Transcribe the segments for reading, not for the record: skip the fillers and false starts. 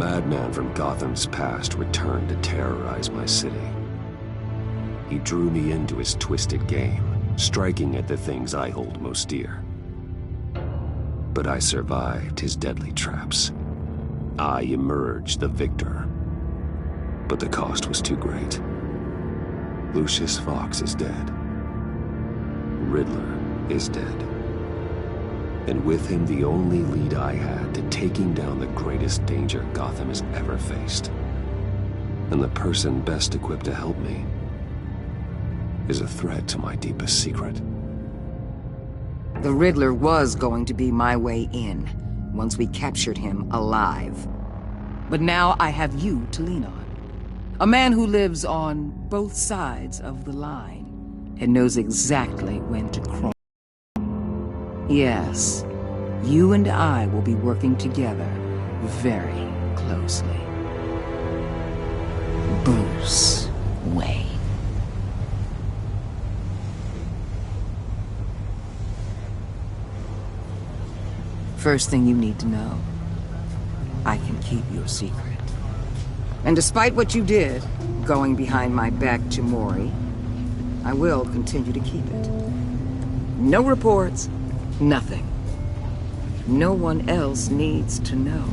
madman from Gotham's past returned to terrorize my city. He drew me into his twisted game, striking at the things I hold most dear. But I survived his deadly traps. I emerged the victor. But the cost was too great. Lucius Fox is dead. Riddler is dead. And with him the only lead I had to taking down the greatest danger Gotham has ever faced. And the person best equipped to help me is a threat to my deepest secret. The Riddler was going to be my way in, once we captured him alive. But now I have you to lean on. A man who lives on both sides of the line and knows exactly when to cross. Yes, you and I will be working together very closely. Bruce Wayne. First thing you need to know, I can keep your secret. And despite what you did, going behind my back to Mori, I will continue to keep it. No reports, nothing. No one else needs to know.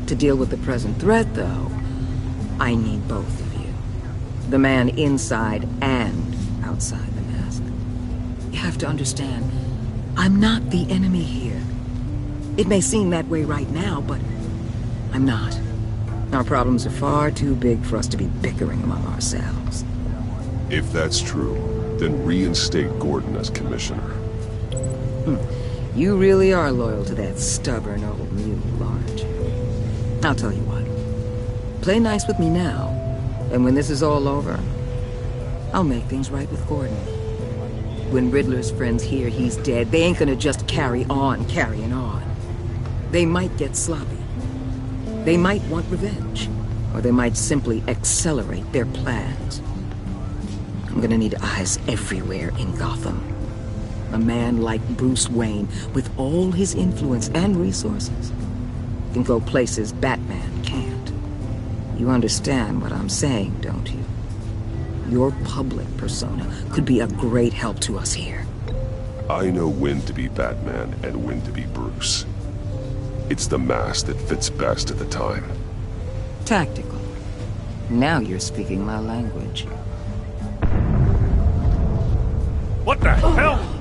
To deal with the present threat, though, I need both of you. The man inside and outside the mask. You have to understand, I'm not the enemy here. It may seem that way right now, but I'm not. Our problems are far too big for us to be bickering among ourselves. If that's true, then reinstate Gordon as commissioner. You really are loyal to that stubborn old mule, aren't you? I'll tell you what. Play nice with me now, and when this is all over, I'll make things right with Gordon. When Riddler's friends hear he's dead, they ain't gonna just carry on carrying on. They might get sloppy. They might want revenge, or they might simply accelerate their plans. I'm gonna need eyes everywhere in Gotham. A man like Bruce Wayne, with all his influence and resources, can go places Batman can't. You understand what I'm saying, don't you? Your public persona could be a great help to us here. I know when to be Batman and when to be Bruce. It's the mask that fits best at the time. Tactical. Now you're speaking my language. What the hell?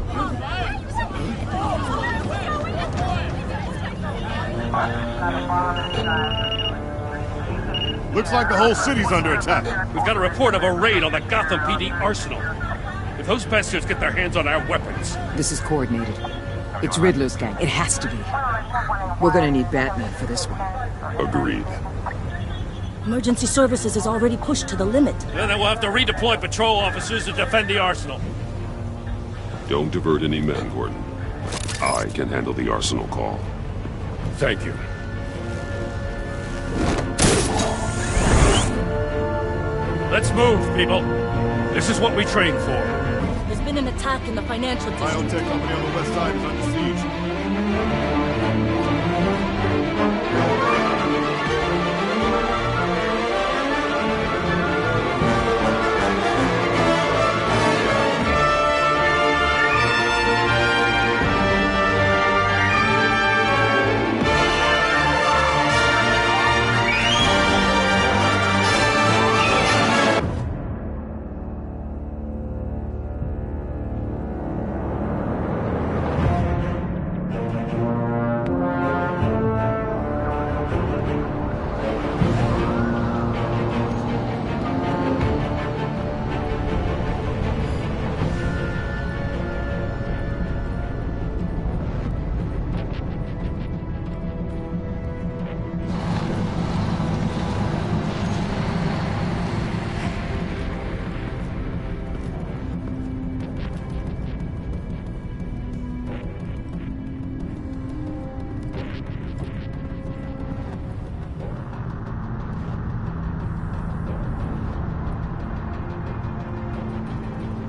Looks like the whole city's under attack. We've got a report of a raid on the Gotham PD arsenal. If those bastards get their hands on our weapons... This is coordinated. It's Riddler's gang. It has to be. We're gonna need Batman for this one. Agreed. Emergency services is already pushed to the limit. And then we'll have to redeploy patrol officers to defend the arsenal. Don't divert any men, Gordon. I can handle the arsenal call. Thank you. Let's move, people. This is what we trained for. There's been an attack in the financial district. Biotech company on the west side is under siege.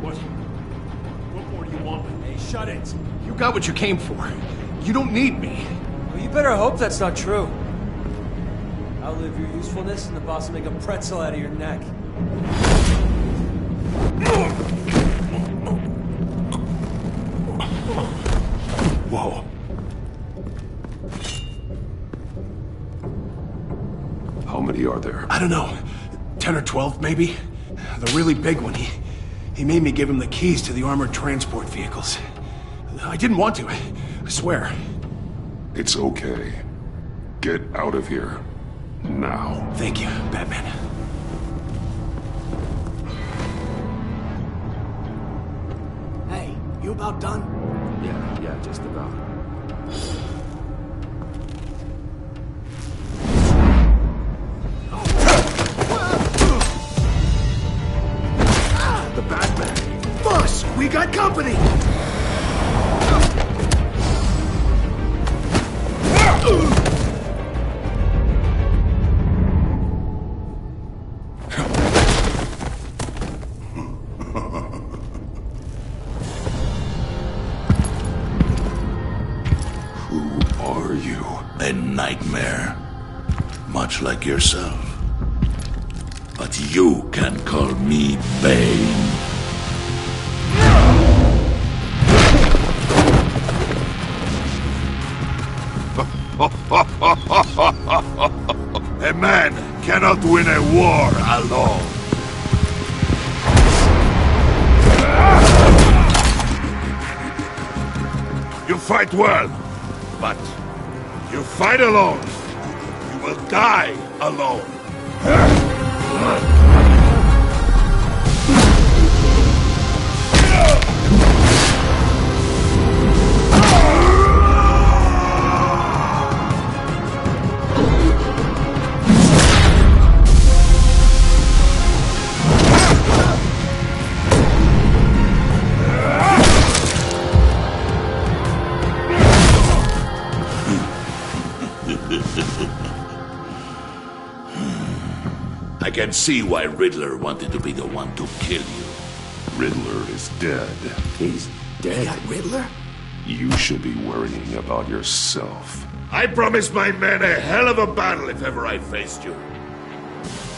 What more do you want? Hey, shut it. You got what you came for. You don't need me. Well, you better hope that's not true. Outlive your usefulness, and the boss will make a pretzel out of your neck. Whoa. How many are there? I don't know. 10 or 12, maybe? The really big one, he made me give him the keys to the armored transport vehicles. I didn't want to, I swear. It's okay. Get out of here. Now. Thank you, Batman. Hey, you about done? Yeah, just about. The Batman. Boss, we got company! Who are you? A nightmare. Much like yourself. But you can call me Bane. A man cannot win a war alone. You fight well, but you fight alone. You will die alone. I can see why Riddler wanted to be the one to kill you. Riddler is dead. He's dead. Riddler? You should be worrying about yourself. I promised my men a hell of a battle if ever I faced you.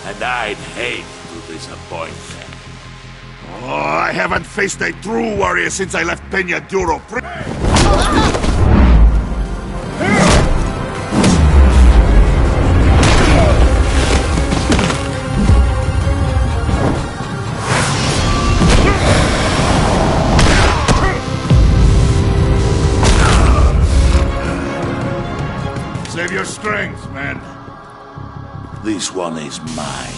And I'd hate to disappoint them. Oh, I haven't faced a true warrior since I left Peña Duro. Save your strength, man. This one is mine.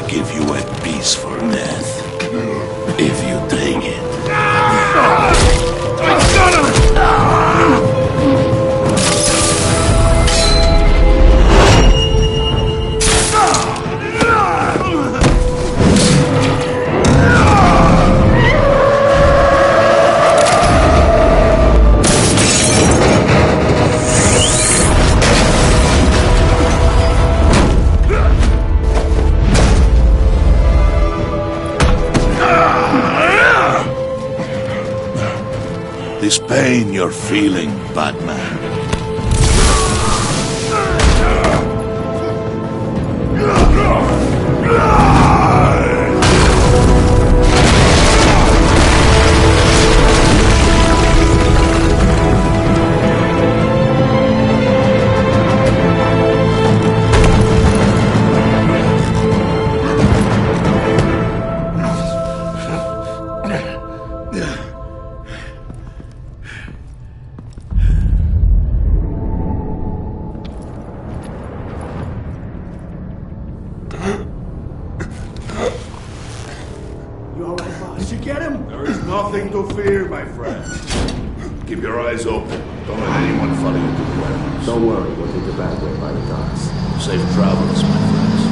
Give you a peaceful death, if you take it. This pain you're feeling, Batman. You all right, boss? Did you get him? There is nothing to fear, my friend. Keep your eyes open. Don't let anyone follow you to the warehouse. Don't worry, we'll take the back way by the docks. Safe travels, my friends.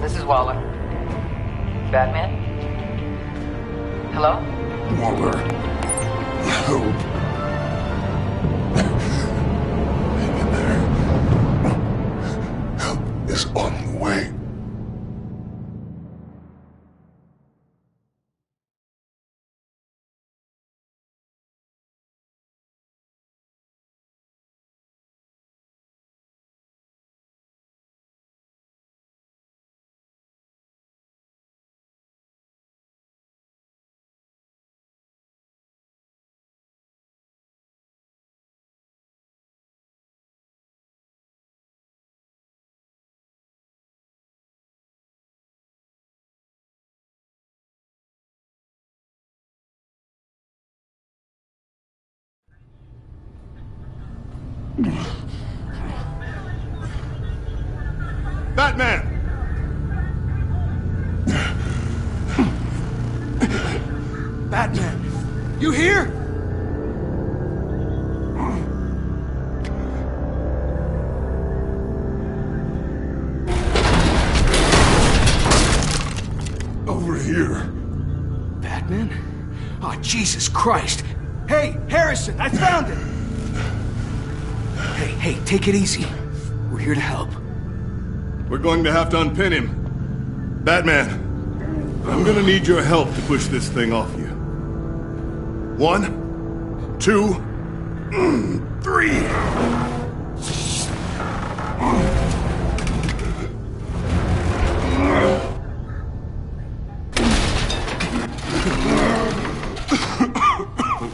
This is Waller. Batman? Hello? Waller. Help. Hang in there. Help is on the way. Batman! Batman! You here? Over here. Batman? Oh, Jesus Christ! Hey, Harrison, I found him! Hey, take it easy. We're here to help. We're going to have to unpin him. Batman, I'm gonna need your help to push this thing off you. 1, 2, 3.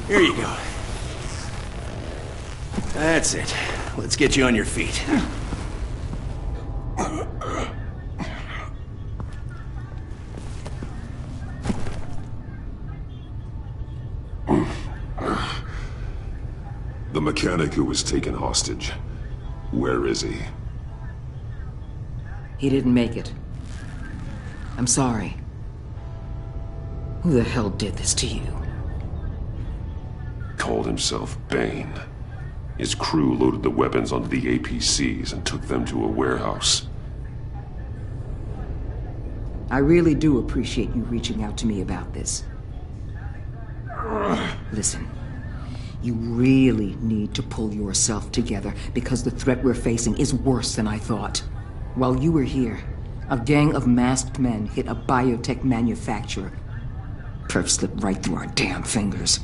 Here you go. That's it. Let's get you on your feet. The mechanic who was taken hostage. Where is he? He didn't make it. I'm sorry. Who the hell did this to you? Called himself Bane. His crew loaded the weapons onto the APCs and took them to a warehouse. I really do appreciate you reaching out to me about this. Listen, you really need to pull yourself together because the threat we're facing is worse than I thought. While you were here, a gang of masked men hit a biotech manufacturer. Perf slipped right through our damn fingers.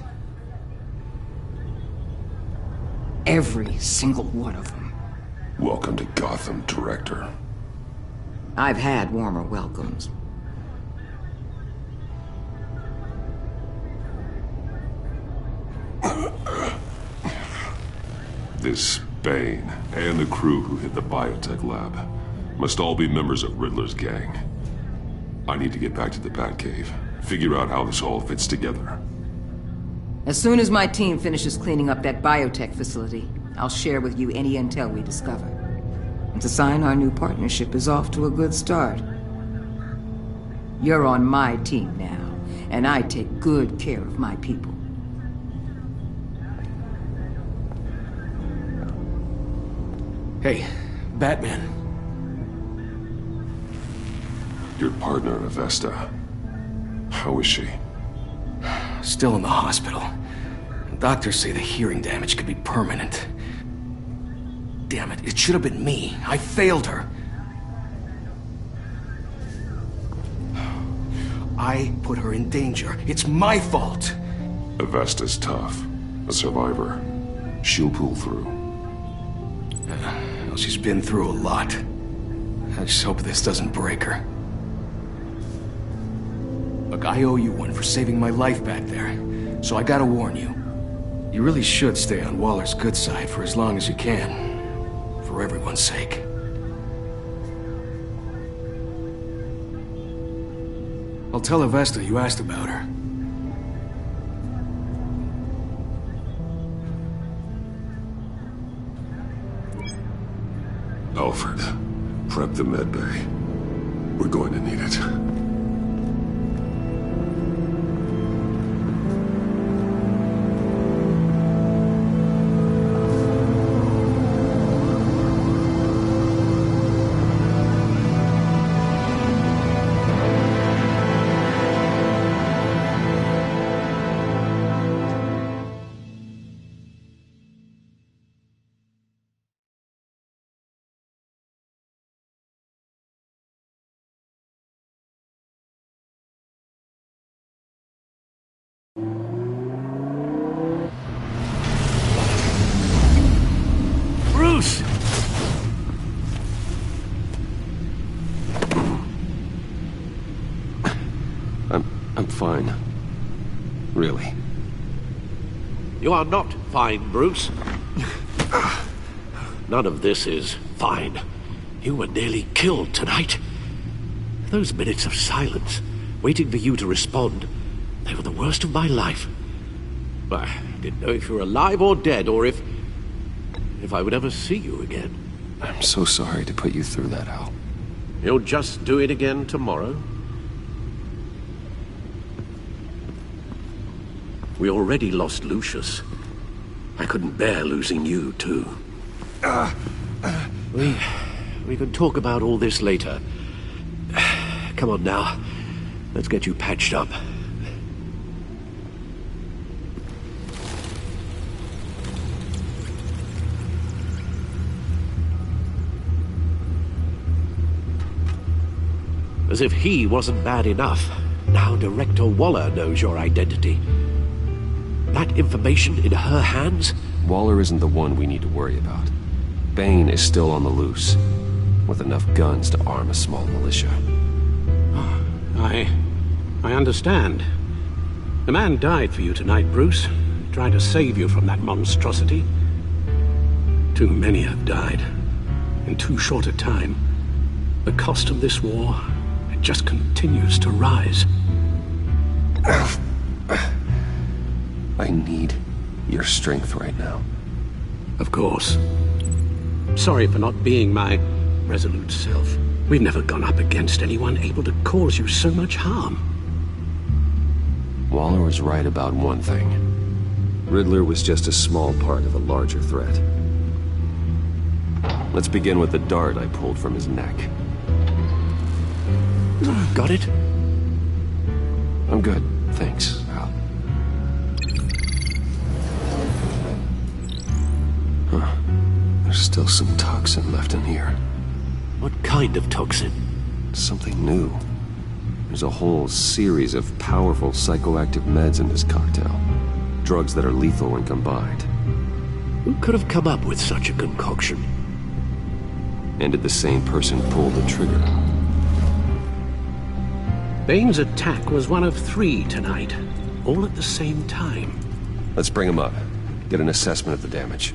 Every single one of them. Welcome to Gotham, Director. I've had warmer welcomes. This Bane and the crew who hit the biotech lab must all be members of Riddler's gang. I need to get back to the Batcave, figure out how this all fits together. As soon as my team finishes cleaning up that biotech facility, I'll share with you any intel we discover. And to sign our new partnership is off to a good start. You're on my team now, and I take good care of my people. Hey, Batman. Your partner, Avesta. How is she? Still in the hospital. Doctors say the hearing damage could be permanent. Damn it, it should have been me. I failed her. I put her in danger. It's my fault. Avesta's tough. A survivor. She'll pull through. Well, she's been through a lot. I just hope this doesn't break her. Look, I owe you one for saving my life back there. So I gotta warn you. You really should stay on Waller's good side for as long as you can. For everyone's sake. I'll tell Avesta you asked about her. Alfred, prep the med bay. We're going to need it. Bruce! I'm fine. Really. You are not fine, Bruce. None of this is fine. You were nearly killed tonight. Those minutes of silence, waiting for you to respond, they were the worst of my life. I didn't know if you were alive or dead, or if I would ever see you again. I'm so sorry to put you through that, Al. You'll just do it again tomorrow? We already lost Lucius. I couldn't bear losing you, too. We can talk about all this later. Come on now. Let's get you patched up. As if he wasn't bad enough, now Director Waller knows your identity. That information in her hands? Waller isn't the one we need to worry about. Bane is still on the loose, with enough guns to arm a small militia. I understand. The man died for you tonight, Bruce, trying to save you from that monstrosity. Too many have died, in too short a time. The cost of this war, it just continues to rise. I need your strength right now. Of course. Sorry for not being my resolute self. We've never gone up against anyone able to cause you so much harm. Waller was right about one thing. Riddler was just a small part of a larger threat. Let's begin with the dart I pulled from his neck. Got it? I'm good, thanks, Al. Huh. There's still some toxin left in here. What kind of toxin? Something new. There's a whole series of powerful psychoactive meds in this cocktail. Drugs that are lethal when combined. Who could have come up with such a concoction? And did the same person pull the trigger? Bane's attack was one of 3 tonight, all at the same time. Let's bring him up. Get an assessment of the damage.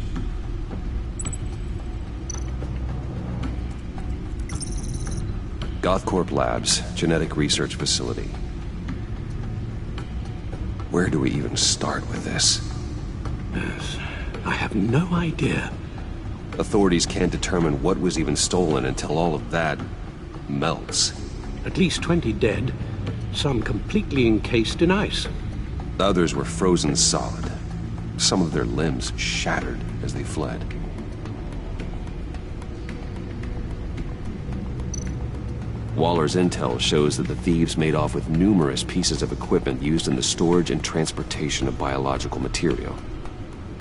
Gothcorp Labs, genetic research facility. Where do we even start with this? Yes, I have no idea. Authorities can't determine what was even stolen until all of that melts. At least 20 dead, some completely encased in ice. Others were frozen solid. Some of their limbs shattered as they fled. Waller's intel shows that the thieves made off with numerous pieces of equipment used in the storage and transportation of biological material.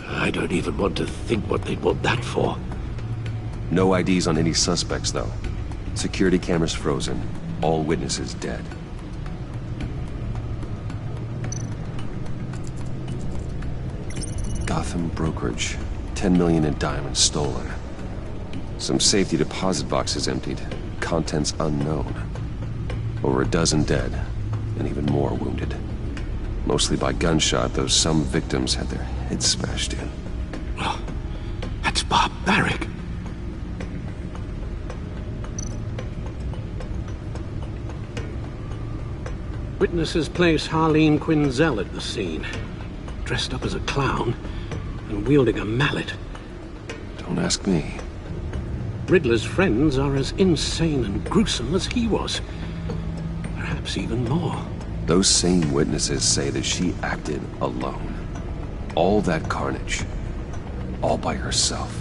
I don't even want to think what they'd want that for. No IDs on any suspects, though. Security cameras frozen. All witnesses dead. Gotham brokerage. 10 million in diamonds stolen. Some safety deposit boxes emptied. Contents unknown. Over a dozen dead, and even more wounded. Mostly by gunshot, though some victims had their It's smashed in. Well, that's barbaric. Witnesses place Harleen Quinzel at the scene, dressed up as a clown and wielding a mallet. Don't ask me. Riddler's friends are as insane and gruesome as he was. Perhaps even more. Those same witnesses say that she acted alone. All that carnage. All by herself.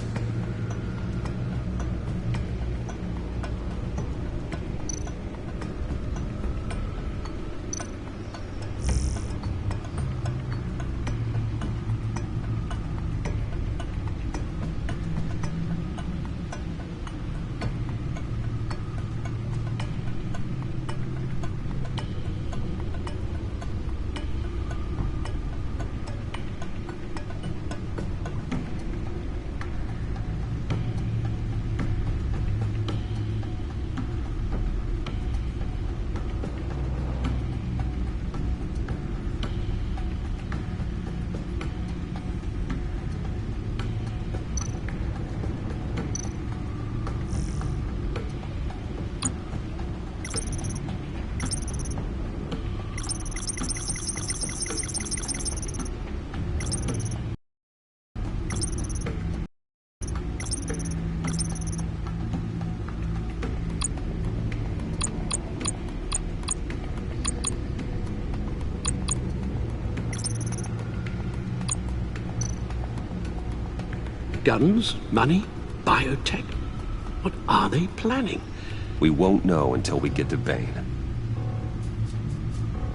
Guns, money, biotech. What are they planning? We won't know until we get to Bane.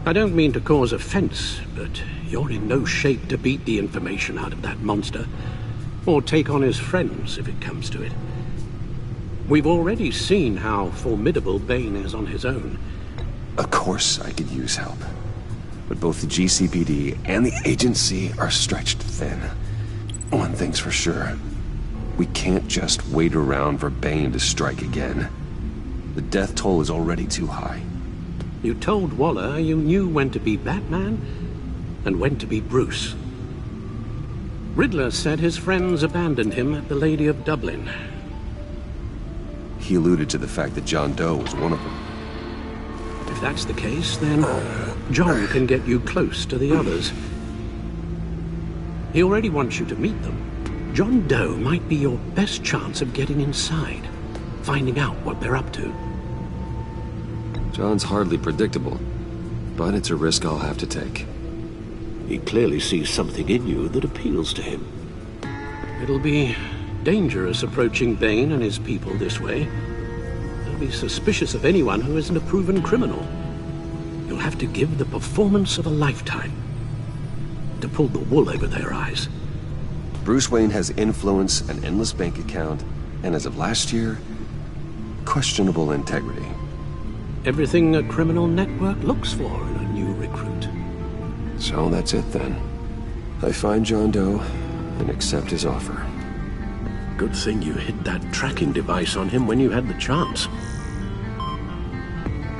I don't mean to cause offense, but you're in no shape to beat the information out of that monster, or take on his friends if it comes to it. We've already seen how formidable Bane is on his own. Of course I could use help. But both the GCPD and the agency are stretched thin. One thing's for sure. We can't just wait around for Bane to strike again. The death toll is already too high. You told Waller you knew when to be Batman and when to be Bruce. Riddler said his friends abandoned him at the Lady of Dublin. He alluded to the fact that John Doe was one of them. If that's the case, then John can get you close to the others. He already wants you to meet them. John Doe might be your best chance of getting inside, finding out what they're up to. John's hardly predictable, but it's a risk I'll have to take. He clearly sees something in you that appeals to him. It'll be dangerous approaching Bane and his people this way. They'll be suspicious of anyone who isn't a proven criminal. You'll have to give the performance of a lifetime to pull the wool over their eyes. Bruce Wayne has influence, an endless bank account, and as of last year, questionable integrity. Everything a criminal network looks for in a new recruit. So that's it then. I find John Doe and accept his offer. Good thing you hid that tracking device on him when you had the chance.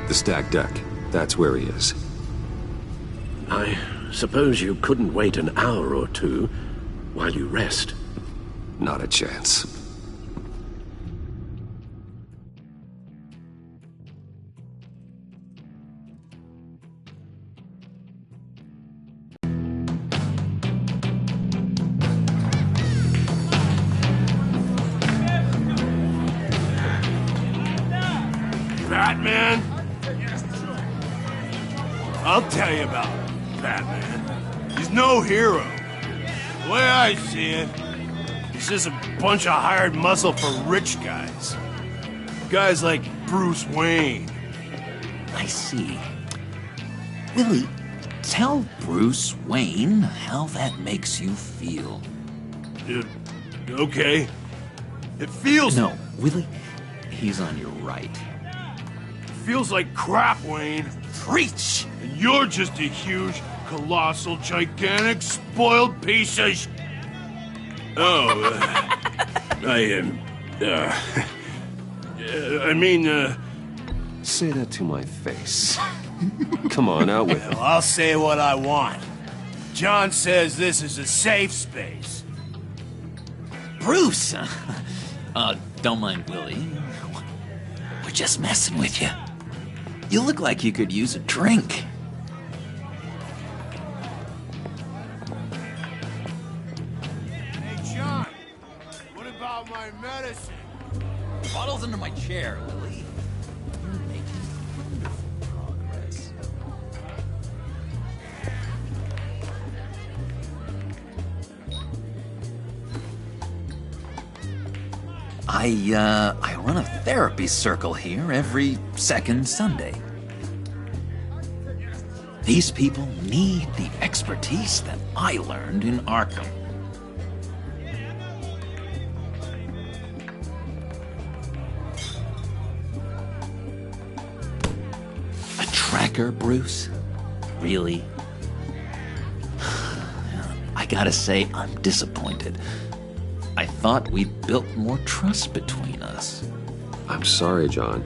The stacked deck. That's where he is. I suppose you couldn't wait an hour or two while you rest? Not a chance. Batman? I'll tell you about Batman. He's no hero. The way I see it, he's just a bunch of hired muscle for rich guys. Guys like Bruce Wayne. I see. Willie, tell Bruce Wayne how that makes you feel. Okay. It feels... No, Willie, he's on your right. It feels like crap, Wayne. Preach! And you're just a huge, colossal, gigantic, spoiled piece of Say that to my face. Come on, out with it. I'll say what I want. John says this is a safe space. Bruce! Don't mind Willie. We're just messing with you. You look like you could use a drink. Hey, John. What about my medicine? Bottle's under my chair, Willie. You're making wonderful progress. I run a therapy circle here every second Sunday. These people need the expertise that I learned in Arkham. A tracker, Bruce? Really? I gotta say, I'm disappointed. I thought we built more trust between us. I'm sorry, John.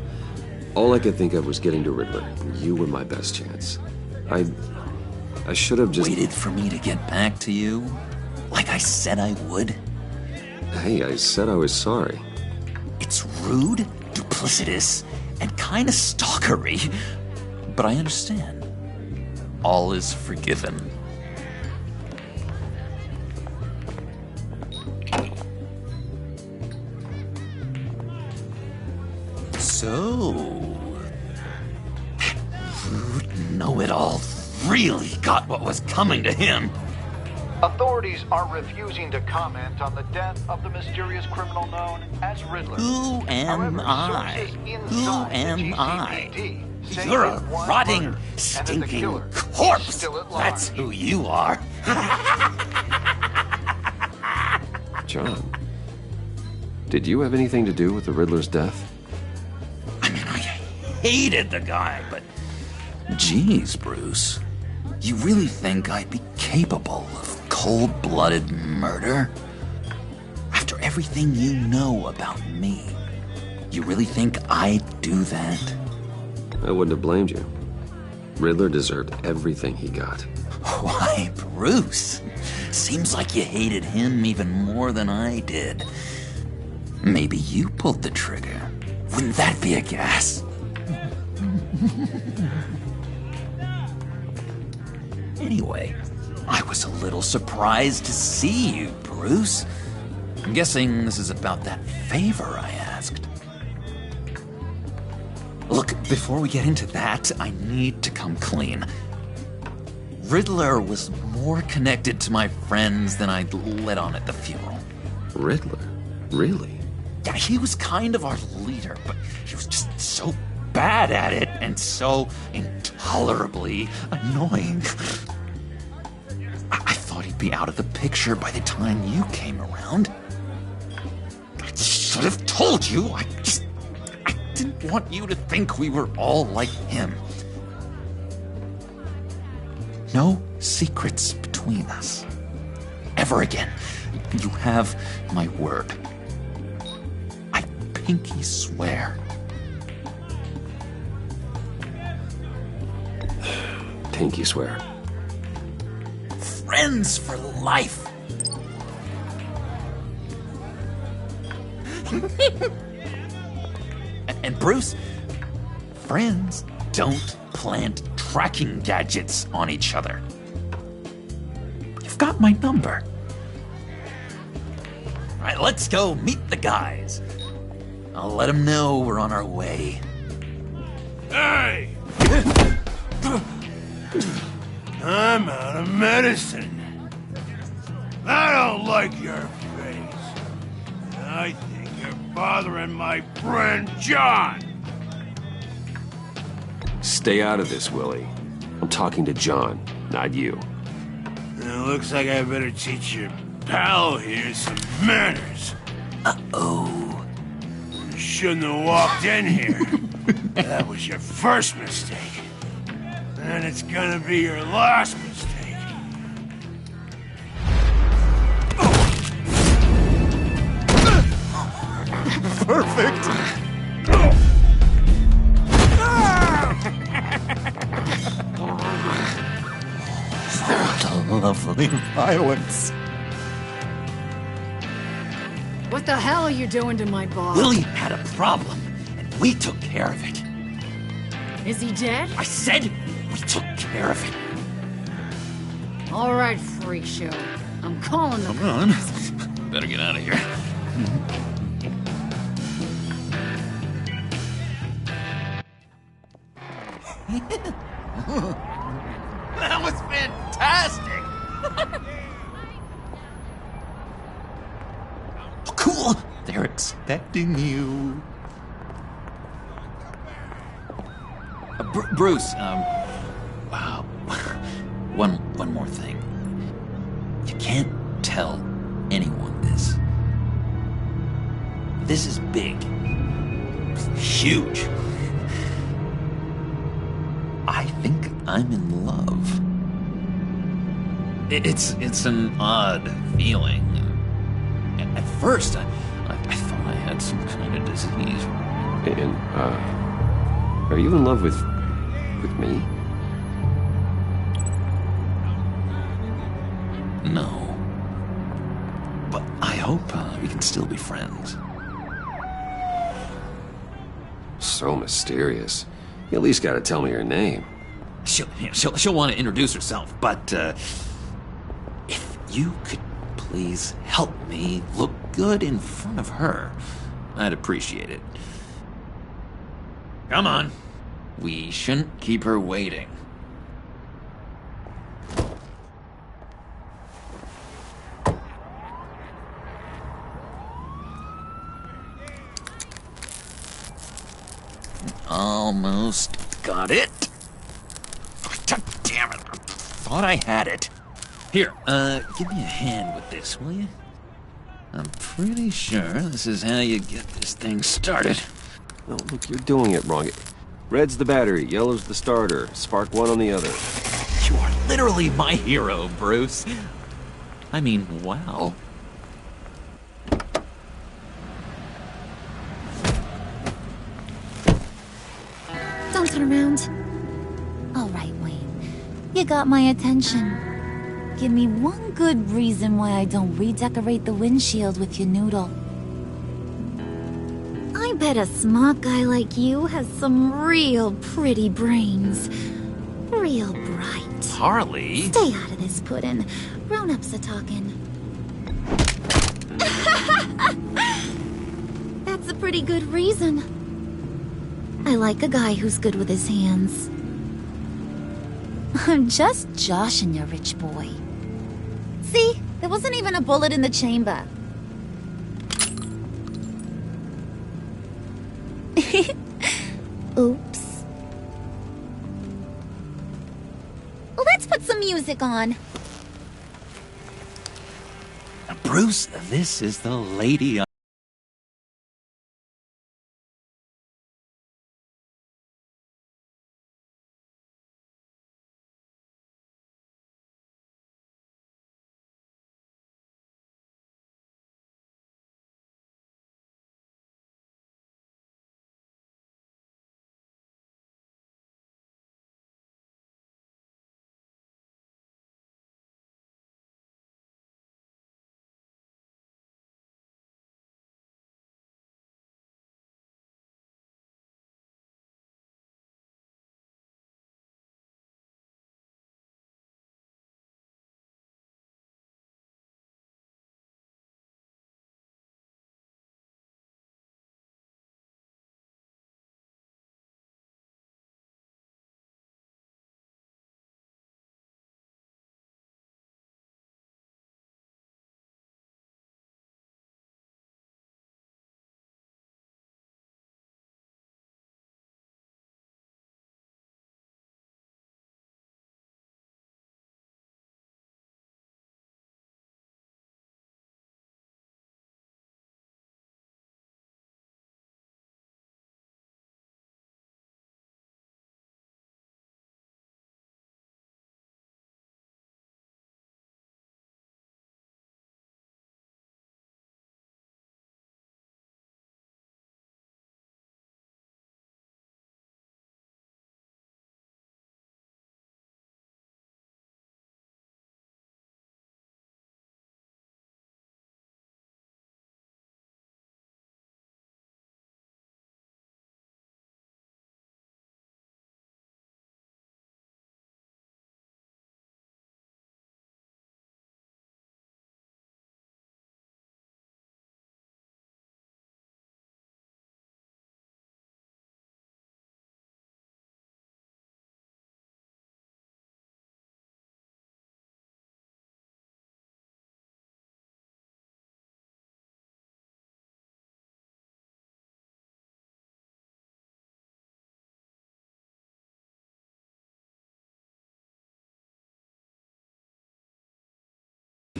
All I could think of was getting to Riddler. You were my best chance. I should have just... Waited for me to get back to you? Like I said I would? Hey, I said I was sorry. It's rude, duplicitous, and kinda stalkery. But I understand. All is forgiven. So, rude know-it-all really got what was coming to him. Authorities are refusing to comment on the death of the mysterious criminal known as Riddler. Who am I? Who am I? You're a rotting, stinking corpse. That's who you are. John, did you have anything to do with the Riddler's death? Hated the guy, but geez, Bruce, you really think I'd be capable of cold-blooded murder? After everything you know about me, you really think I'd do that? I wouldn't have blamed you. Riddler deserved everything he got. Why, Bruce? Seems like you hated him even more than I did. Maybe you pulled the trigger. Wouldn't that be a gas? Anyway, I was a little surprised to see you, Bruce. I'm guessing this is about that favor I asked. Look, before we get into that, I need to come clean. Riddler was more connected to my friends than I'd let on at the funeral. Riddler? Really? Yeah, he was kind of our leader, but he was just so bad at it and so intolerably annoying. I thought he'd be out of the picture by the time you came around. I should have told you. I didn't want you to think we were all like him. No secrets between us. Ever again. You have my word. I pinky swear. Pinky swear. Friends for life. And Bruce, friends don't plant tracking gadgets on each other. You've got my number. All right, let's go meet the guys. I'll let them know we're on our way. Hey! I'm out of medicine. I don't like your face. I think you're bothering my friend John. Stay out of this, Willie. I'm talking to John, not you. It looks like I better teach your pal here some manners. Uh-oh. You shouldn't have walked in here. That was your first mistake. And it's gonna be your last mistake. Perfect. For the lovely violence. What the hell are you doing to my boss? Willie had a problem, and we took care of it. Is he dead? I said we took care of it. All right, freak show. I'm calling the... Come on. Better get out of here. That was fantastic! Oh, cool! They're expecting you. Bruce, one more thing. You can't tell anyone this. This is big. Huge. I think I'm in love. It's an odd feeling. At first, I thought I had some kind of disease. And, are you in love with me? No. But I hope we can still be friends. So mysterious. You at least gotta tell me her name. She'll want to introduce herself, but if you could please help me look good in front of her, I'd appreciate it. Come on. We shouldn't keep her waiting. Almost got it. God damn it. Thought I had it. Here, give me a hand with this, will you? I'm pretty sure this is how you get this thing started. Oh, look, you're doing it wrong. Red's the battery, yellow's the starter. Spark one on the other. You are literally my hero, Bruce. I mean, wow. Don't turn around. All right, Wayne. You got my attention. Give me one good reason why I don't redecorate the windshield with your noodle. I bet a smart guy like you has some real pretty brains. Real bright. Harley? Stay out of this, Puddin'. Grown-ups are talking. That's a pretty good reason. I like a guy who's good with his hands. I'm just joshing you, rich boy. See? There wasn't even a bullet in the chamber. Oops. Let's put some music on. Bruce, this is the lady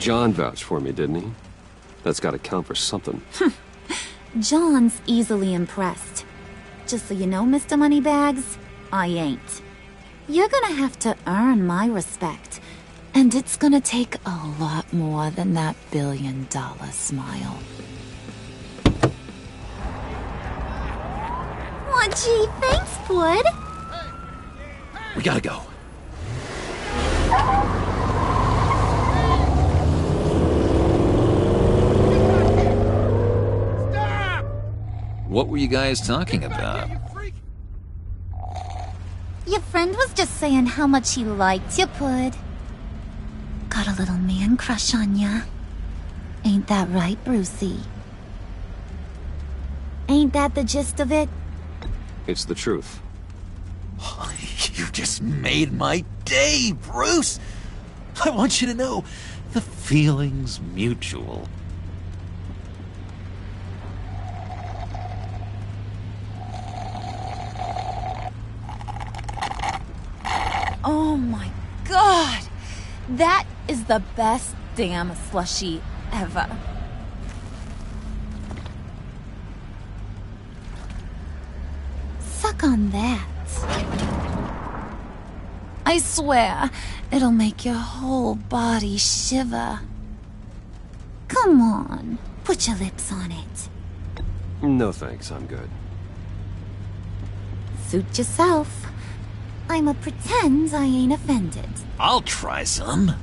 John vouched for me, didn't he? That's gotta count for something. John's easily impressed. Just so you know, Mr. Moneybags, I ain't. You're gonna have to earn my respect. And it's gonna take a lot more than that billion-dollar smile. Aw, gee, thanks, Bud. We gotta go. What were you guys talking about? Your friend was just saying how much he liked you, Pud. Got a little man crush on ya. Ain't that right, Brucey? Ain't that the gist of it? It's the truth. You just made my day, Bruce! I want you to know, the feeling's mutual. Oh my god! That is the best damn slushie ever. Suck on that. I swear, it'll make your whole body shiver. Come on, put your lips on it. No thanks, I'm good. Suit yourself. I'ma pretend I ain't offended. I'll try some.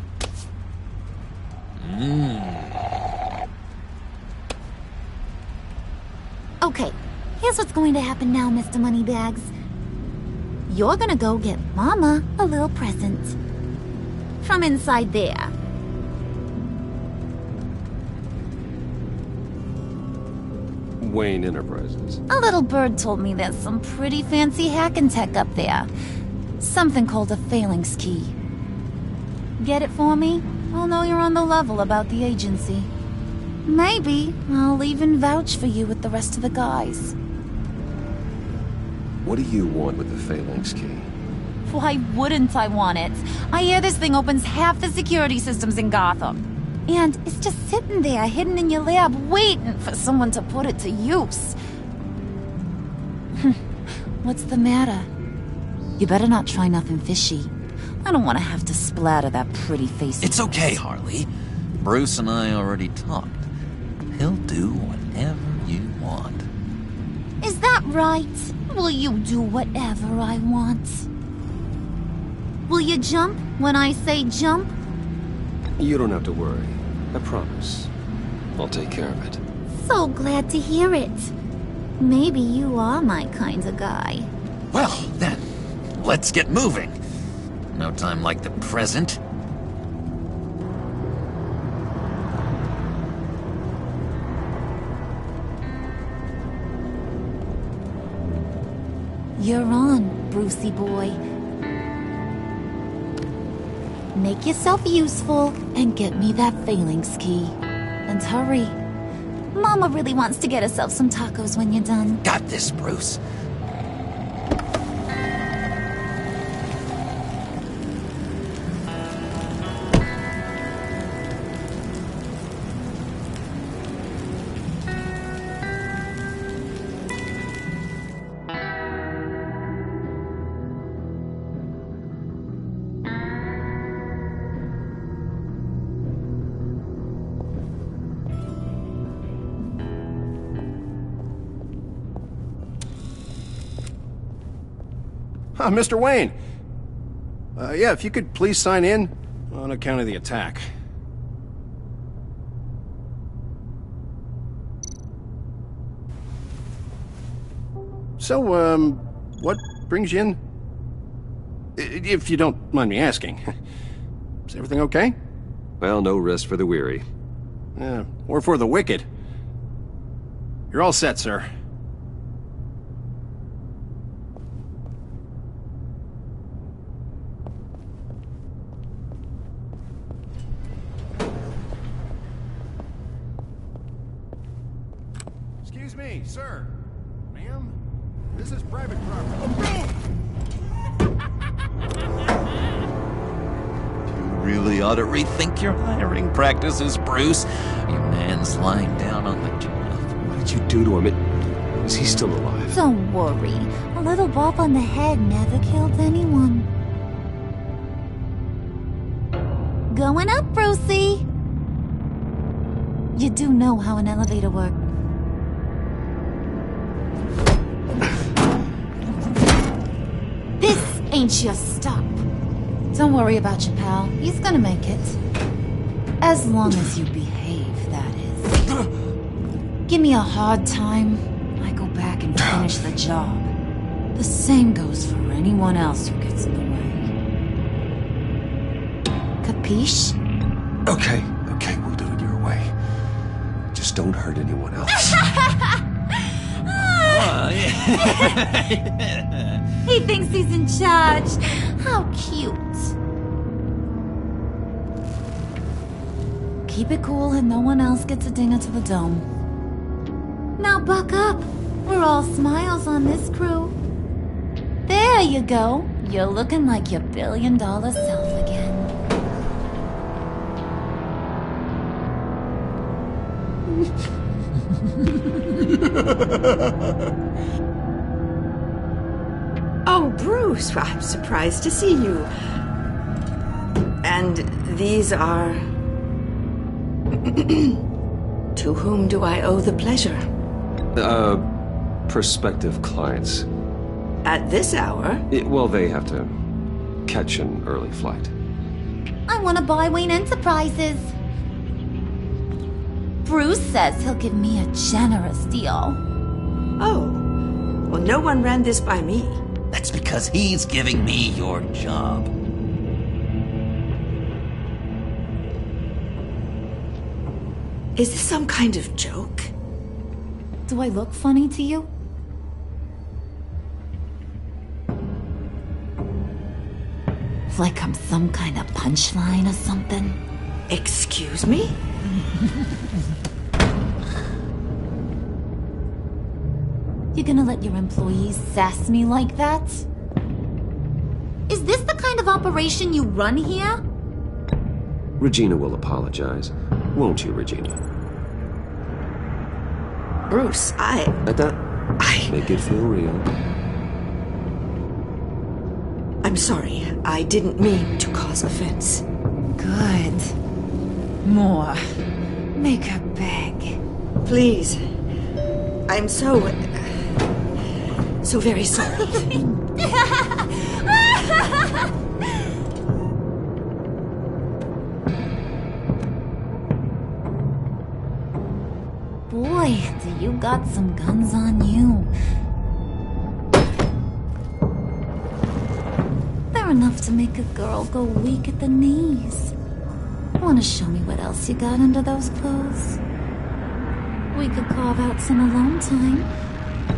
Okay, here's what's going to happen now, Mr. Moneybags. You're gonna go get Mama a little present. From inside there. Wayne Enterprises. A little bird told me there's some pretty fancy hacking tech up there. Something called a phalanx key. Get it for me? I'll know you're on the level about the agency. Maybe I'll even vouch for you with the rest of the guys. What do you want with the phalanx key? Why wouldn't I want it? I hear this thing opens half the security systems in Gotham. And it's just sitting there, hidden in your lab, waiting for someone to put it to use. What's the matter? You better not try nothing fishy. I don't want to have to splatter that pretty face. It's okay, Harley. Bruce and I already talked. He'll do whatever you want. Is that right? Will you do whatever I want? Will you jump when I say jump? You don't have to worry. I promise. I'll take care of it. So glad to hear it. Maybe you are my kind of guy. Well, then, let's get moving. No time like the present. You're on, Brucey boy. Make yourself useful and get me that phalanx key. And hurry. Mama really wants to get herself some tacos when you're done. Got this, Bruce. Mr. Wayne. Yeah, if you could please sign in on account of the attack. So, what brings you in? If you don't mind me asking. Is everything okay? Well, no rest for the weary. Or for the wicked. You're all set, sir. Excuse me, sir. Ma'am? This is private property. Too really ought to rethink your hiring practices, Bruce. Your man's lying down on the job. What did you do to him? Is he still alive? Don't worry. A little bump on the head never killed anyone. Going up, Brucey! You do know how an elevator works. This ain't your stop. Don't worry about your pal. He's gonna make it. As long as you behave, that is. Give me a hard time, I go back and finish the job. The same goes for anyone else who gets in the way. Capiche? Okay, we'll do it your way. Just don't hurt anyone else. He thinks he's in charge. How cute. Keep it cool and no one else gets a dinger to the dome. Now buck up. We're all smiles on this crew. There you go. You're looking like your billion-dollar self again. Oh, Bruce, I'm surprised to see you. And these are... To whom do I owe the pleasure? Prospective clients. At this hour? Well, they have to catch an early flight. I want to buy Wayne Enterprises. Bruce says he'll give me a generous deal. Oh, well, no one ran this by me. That's because he's giving me your job. Is this some kind of joke? Do I look funny to you? Like I'm some kind of punchline or something? Excuse me? You gonna let your employees sass me like that? Is this the kind of operation you run here? Regina will apologize. Won't you, Regina? Bruce, I... Make it feel real. I'm sorry. I didn't mean to cause offense. Good. More. Make her beg. Please. I'm so very sorry. Boy, do you got some guns on you. They're enough to make a girl go weak at the knees. Wanna show me what else you got under those clothes? We could carve out some alone time.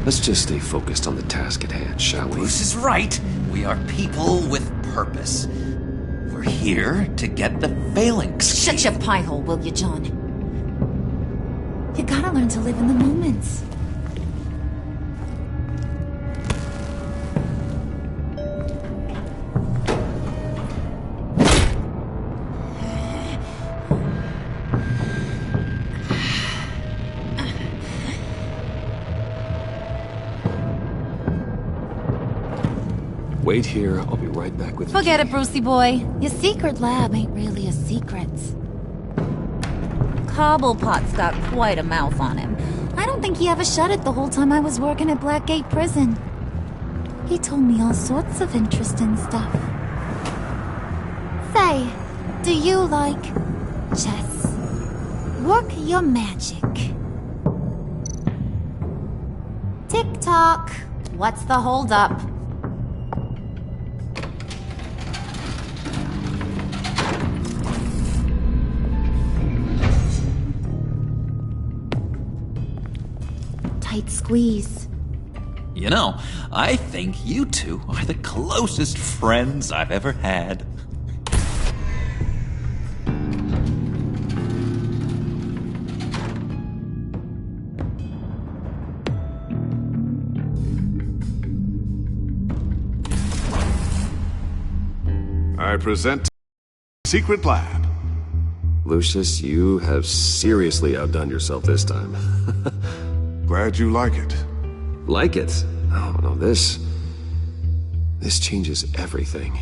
Let's just stay focused on the task at hand, shall we? Bruce is right. We are people with purpose. We're here to get the phalanx. Shut your pie hole, will you, John? You gotta learn to live in the moment. Wait here. I'll be right back with you. Forget it, Brucey boy. Your secret lab ain't really a secret. Cobblepot's got quite a mouth on him. I don't think he ever shut it the whole time I was working at Blackgate Prison. He told me all sorts of interesting stuff. Say, do you like chess? Work your magic. Tick-tock. What's the holdup? Tight squeeze. You know, I think you two are the closest friends I've ever had. I present secret lab. Lucius, you have seriously outdone yourself this time. Glad you like it. Like it? Oh, no, this changes everything.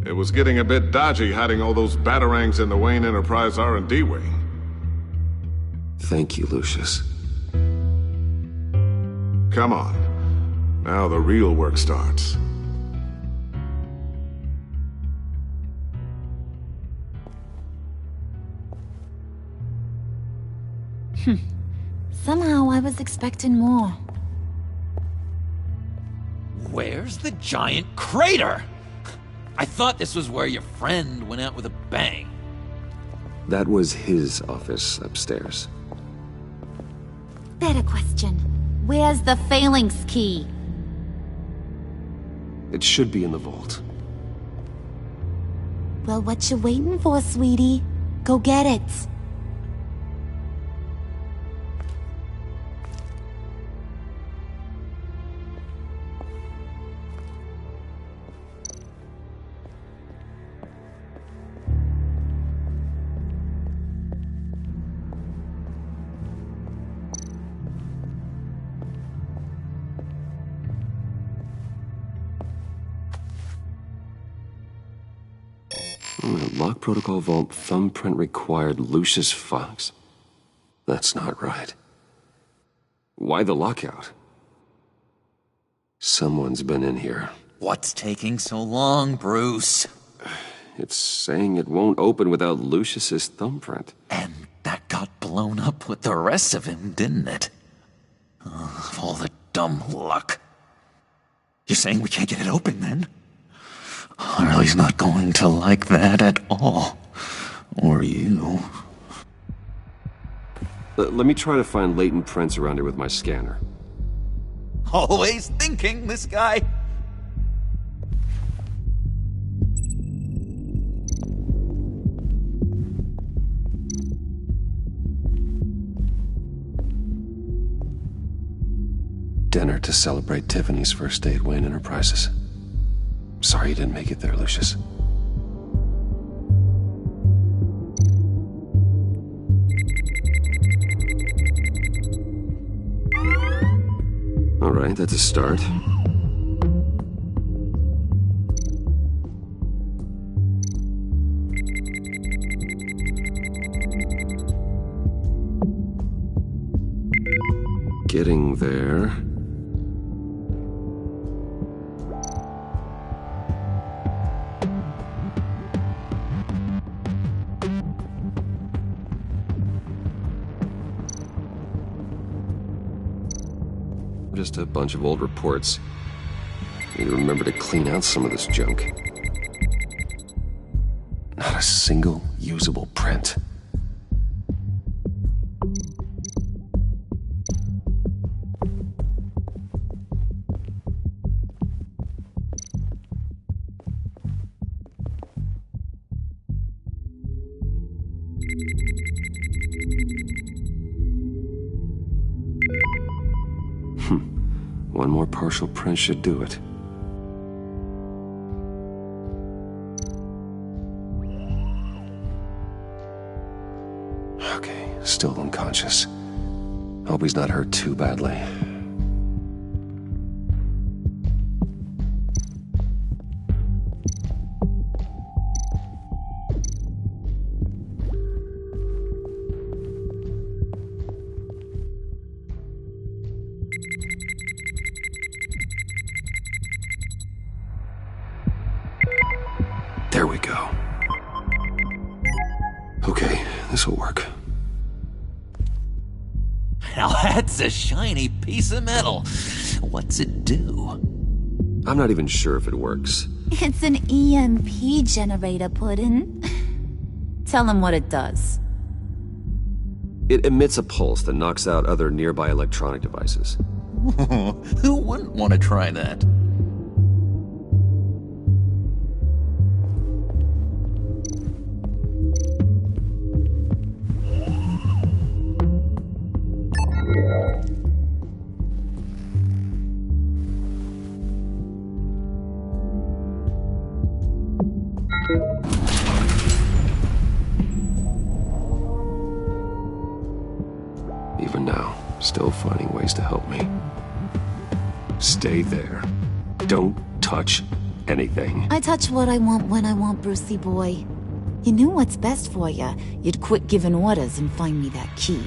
It was getting a bit dodgy hiding all those batarangs in the Wayne Enterprise R&D wing. Thank you, Lucius. Come on. Now the real work starts. Somehow I was expecting more. Where's the giant crater? I thought this was where your friend went out with a bang. That was his office upstairs. Better question. Where's the phalanx key? It should be in the vault. Well, what you waiting for, sweetie? Go get it. Lock protocol vault thumbprint required Lucius Fox. That's not right. Why the lockout? Someone's been in here. What's taking so long, Bruce? It's saying it won't open without Lucius's thumbprint. And that got blown up with the rest of him, didn't it? All the dumb luck. You're saying we can't get it open, then? Harley's not going to like that at all. Or you. Let me try to find latent prints around here with my scanner. Always thinking, this guy. Dinner to celebrate Tiffany's first day at Wayne Enterprises. Sorry you didn't make it there, Lucius. All right, that's a start. Getting there. Just a bunch of old reports. Need to remember to clean out some of this junk. Not a single usable print. One more partial print should do it. Okay, still unconscious. Hope he's not hurt too badly. There we go. Okay, this'll work. Now that's a shiny piece of metal. What's it do? I'm not even sure if it works. It's an EMP generator, Puddin'. Tell him what it does. It emits a pulse that knocks out other nearby electronic devices. Who wouldn't want to try that? ways to help me. Stay there. Don't touch anything. I touch what I want when I want, Brucey boy. You knew what's best for you. You'd quit giving orders and find me that key.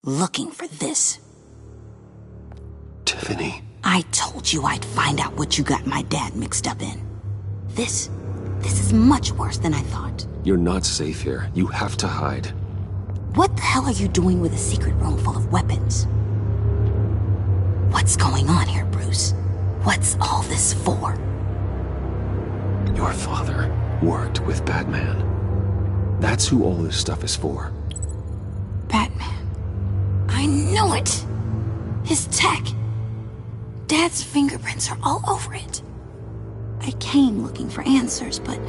Looking for this. Tiffany. I told you I'd find out what you got my dad mixed up in. This is much worse than I thought. You're not safe here. You have to hide. What the hell are you doing with a secret room full of weapons? What's going on here, Bruce? What's all this for? Your father worked with Batman. That's who all this stuff is for. Batman. I knew it! His tech. Dad's fingerprints are all over it. I came looking for answers, but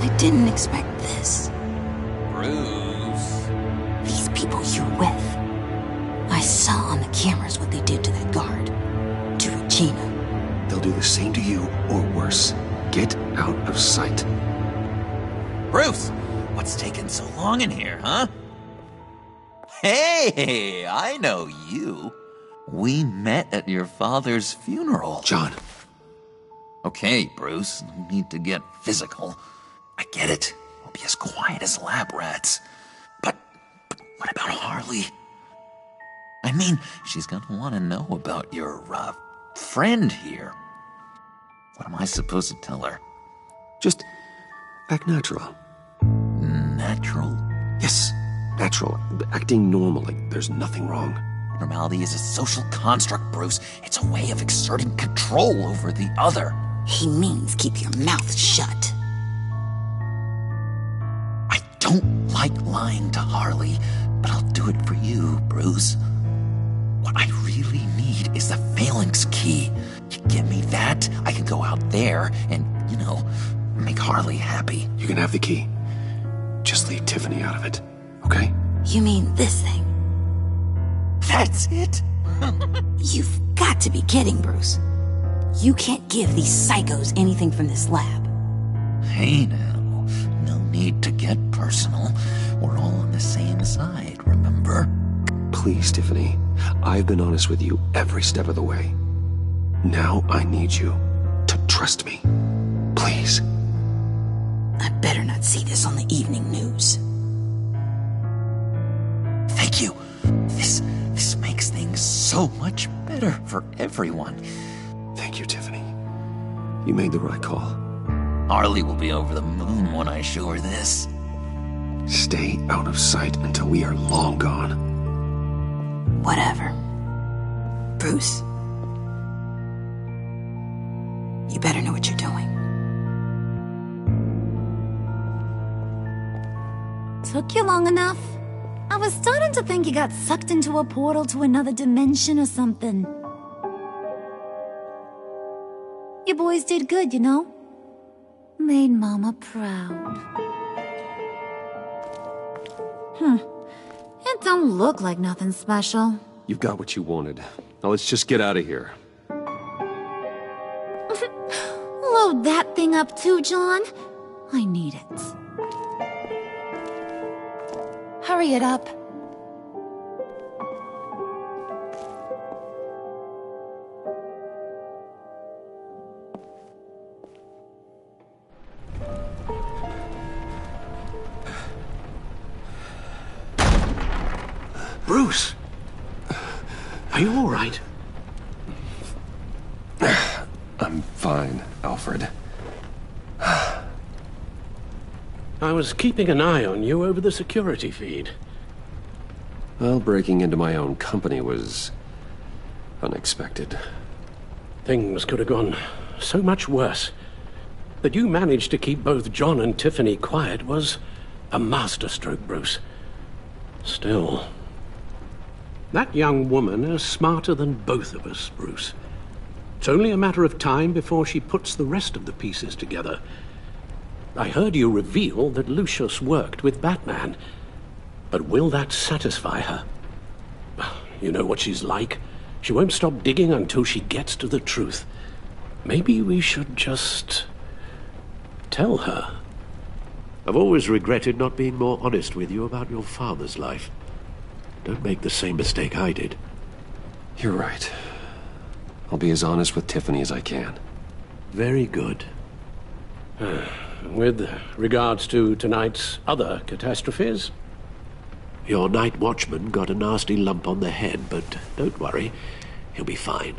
I didn't expect this. Bruce. These people you're with. I saw on the cameras what they did to that guard. To Regina. They'll do the same to you, or worse. Get out of sight. Bruce, what's taking so long in here, huh? Hey, I know you. We met at your father's funeral. John. Okay, Bruce, no need to get physical. I get it. We'll be as quiet as lab rats. But what about Harley? I mean, she's gonna want to know about your, friend here. What am I supposed to tell her? Just act natural. Natural? Yes, natural. Acting normal, like there's nothing wrong. Normality is a social construct, Bruce. It's a way of exerting control over the other. He means keep your mouth shut. I don't like lying to Harley, but I'll do it for you, Bruce. What I really need is the phalanx key. You give me that, I can go out there and, make Harley happy. You can have the key. Just leave Tiffany out of it, okay? You mean this thing? That's it? You've got to be kidding, Bruce. You can't give these psychos anything from this lab. Hey now, no need to get personal. We're all on the same side, remember? Please, Tiffany. I've been honest with you every step of the way. Now I need you to trust me. Please. I better not see this on the evening news. Thank you. This makes things so much better for everyone. Thank you, Tiffany. You made the right call. Harley will be over the moon when I show her this. Stay out of sight until we are long gone. Whatever. Bruce. You better know what you're doing. Took you long enough? I was starting to think you got sucked into a portal to another dimension or something. You boys did good, you know? Made Mama proud. It don't look like nothing special. You've got what you wanted. Now let's just get out of here. Load that thing up too, John. I need it. Hurry it up. Bruce! Are you all right? I'm fine, Alfred. I was keeping an eye on you over the security feed. Well, breaking into my own company was unexpected. Things could have gone so much worse. That you managed to keep both John and Tiffany quiet was a masterstroke, Bruce. Still, that young woman is smarter than both of us, Bruce. It's only a matter of time before she puts the rest of the pieces together. I heard you reveal that Lucius worked with Batman. But will that satisfy her? You know what she's like. She won't stop digging until she gets to the truth. Maybe we should just tell her. I've always regretted not being more honest with you about your father's life. Don't make the same mistake I did. You're right. I'll be as honest with Tiffany as I can. Very good. With regards to tonight's other catastrophes? Your night watchman got a nasty lump on the head, but don't worry. He'll be fine.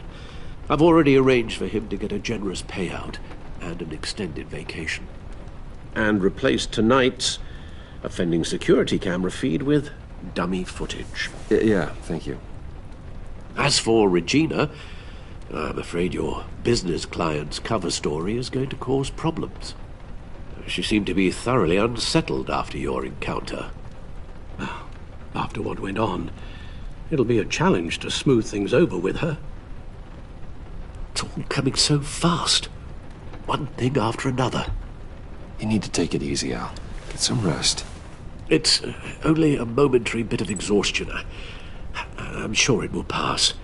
I've already arranged for him to get a generous payout and an extended vacation. And replaced tonight's offending security camera feed with dummy footage. Yeah, thank you. As for Regina, I'm afraid your business client's cover story is going to cause problems. She seemed to be thoroughly unsettled after your encounter. Well, after what went on, it'll be a challenge to smooth things over with her. It's all coming so fast. One thing after another. You need to take it easy, Al. Get some rest. It's only a momentary bit of exhaustion. I'm sure it will pass.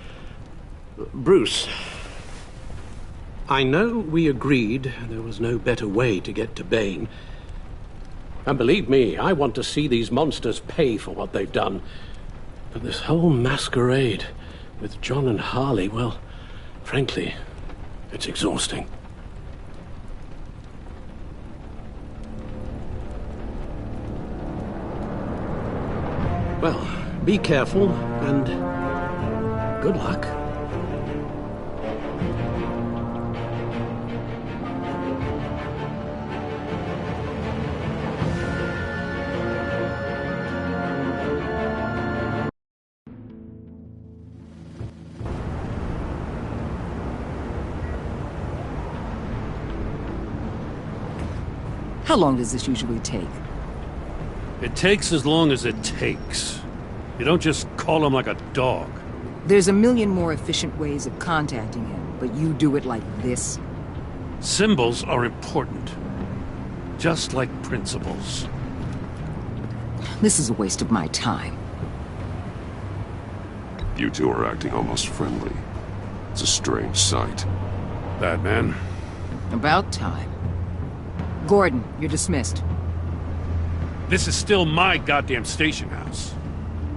Bruce. I know we agreed there was no better way to get to Bane. And believe me, I want to see these monsters pay for what they've done. But this whole masquerade with John and Harley, well, frankly, it's exhausting. Well, be careful, and good luck. How long does this usually take? It takes as long as it takes. You don't just call him like a dog. There's a million more efficient ways of contacting him, but you do it like this? Symbols are important. Just like principles. This is a waste of my time. You two are acting almost friendly. It's a strange sight. Batman. About time. Gordon, you're dismissed. This is still my goddamn station house.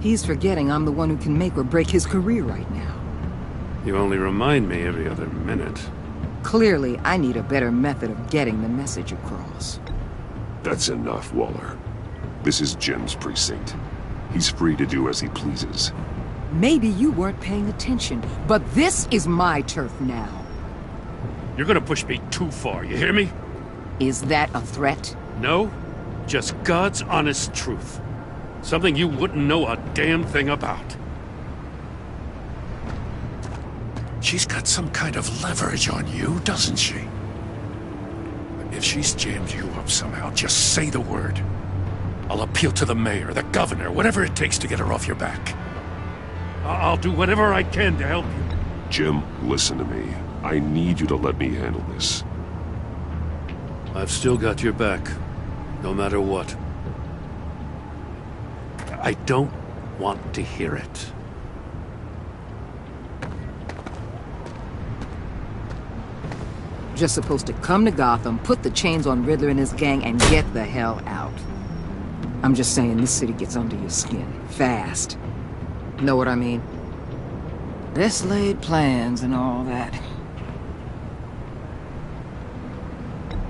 He's forgetting I'm the one who can make or break his career right now. You only remind me every other minute. Clearly, I need a better method of getting the message across. That's enough, Waller. This is Jim's precinct. He's free to do as he pleases. Maybe you weren't paying attention, but this is my turf now. You're gonna push me too far, you hear me? Is that a threat? No, just God's honest truth. Something you wouldn't know a damn thing about. She's got some kind of leverage on you, doesn't she? If she's jammed you up somehow, just say the word. I'll appeal to the mayor, the governor, whatever it takes to get her off your back. I'll do whatever I can to help you. Jim, listen to me. I need you to let me handle this. I've still got your back, no matter what. I don't want to hear it. Just supposed to come to Gotham, put the chains on Riddler and his gang, and get the hell out. I'm just saying, this city gets under your skin. Fast. Know what I mean? Best laid plans and all that.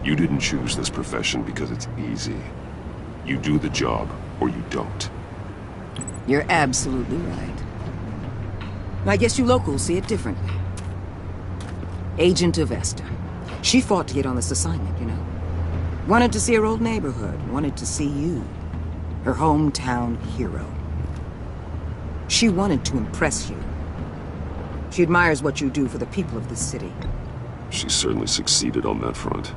You didn't choose this profession because it's easy. You do the job, or you don't. You're absolutely right. I guess you locals see it differently. Agent of Esther. She fought to get on this assignment, you know. Wanted to see her old neighborhood. Wanted to see you. Her hometown hero. She wanted to impress you. She admires what you do for the people of this city. She certainly succeeded on that front.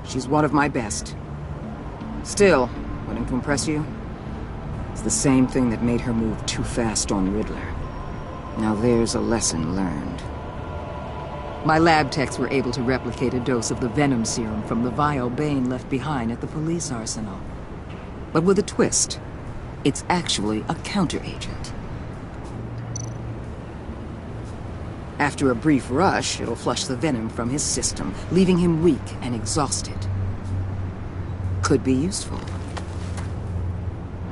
She's one of my best. Still, wanting to impress you? It's the same thing that made her move too fast on Riddler. Now there's a lesson learned. My lab techs were able to replicate a dose of the venom serum from the vial Bane left behind at the police arsenal. But with a twist. It's actually a counteragent. After a brief rush, it'll flush the venom from his system, leaving him weak and exhausted. Could be useful.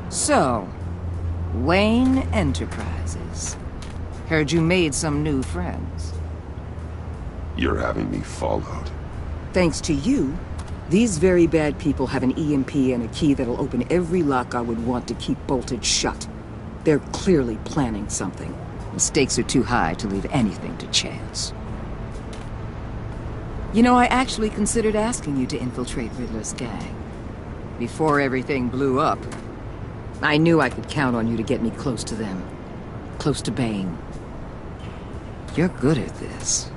So, Wayne Enterprises. Heard you made some new friends. You're having me followed. Thanks to you, these very bad people have an EMP and a key that'll open every lock I would want to keep bolted shut. They're clearly planning something. The stakes are too high to leave anything to chance. You know, I actually considered asking you to infiltrate Riddler's gang. Before everything blew up, I knew I could count on you to get me close to them. Close to Bane. You're good at this.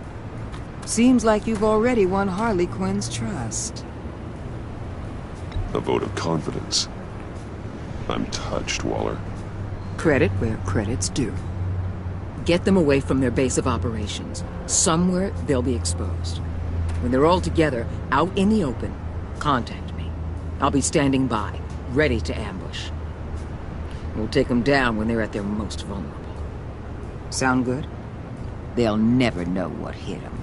Seems like you've already won Harley Quinn's trust. A vote of confidence. I'm touched, Waller. Credit where credit's due. Get them away from their base of operations. Somewhere they'll be exposed. When they're all together, out in the open, contact me. I'll be standing by, ready to ambush. We'll take them down when they're at their most vulnerable. Sound good? They'll never know what hit them.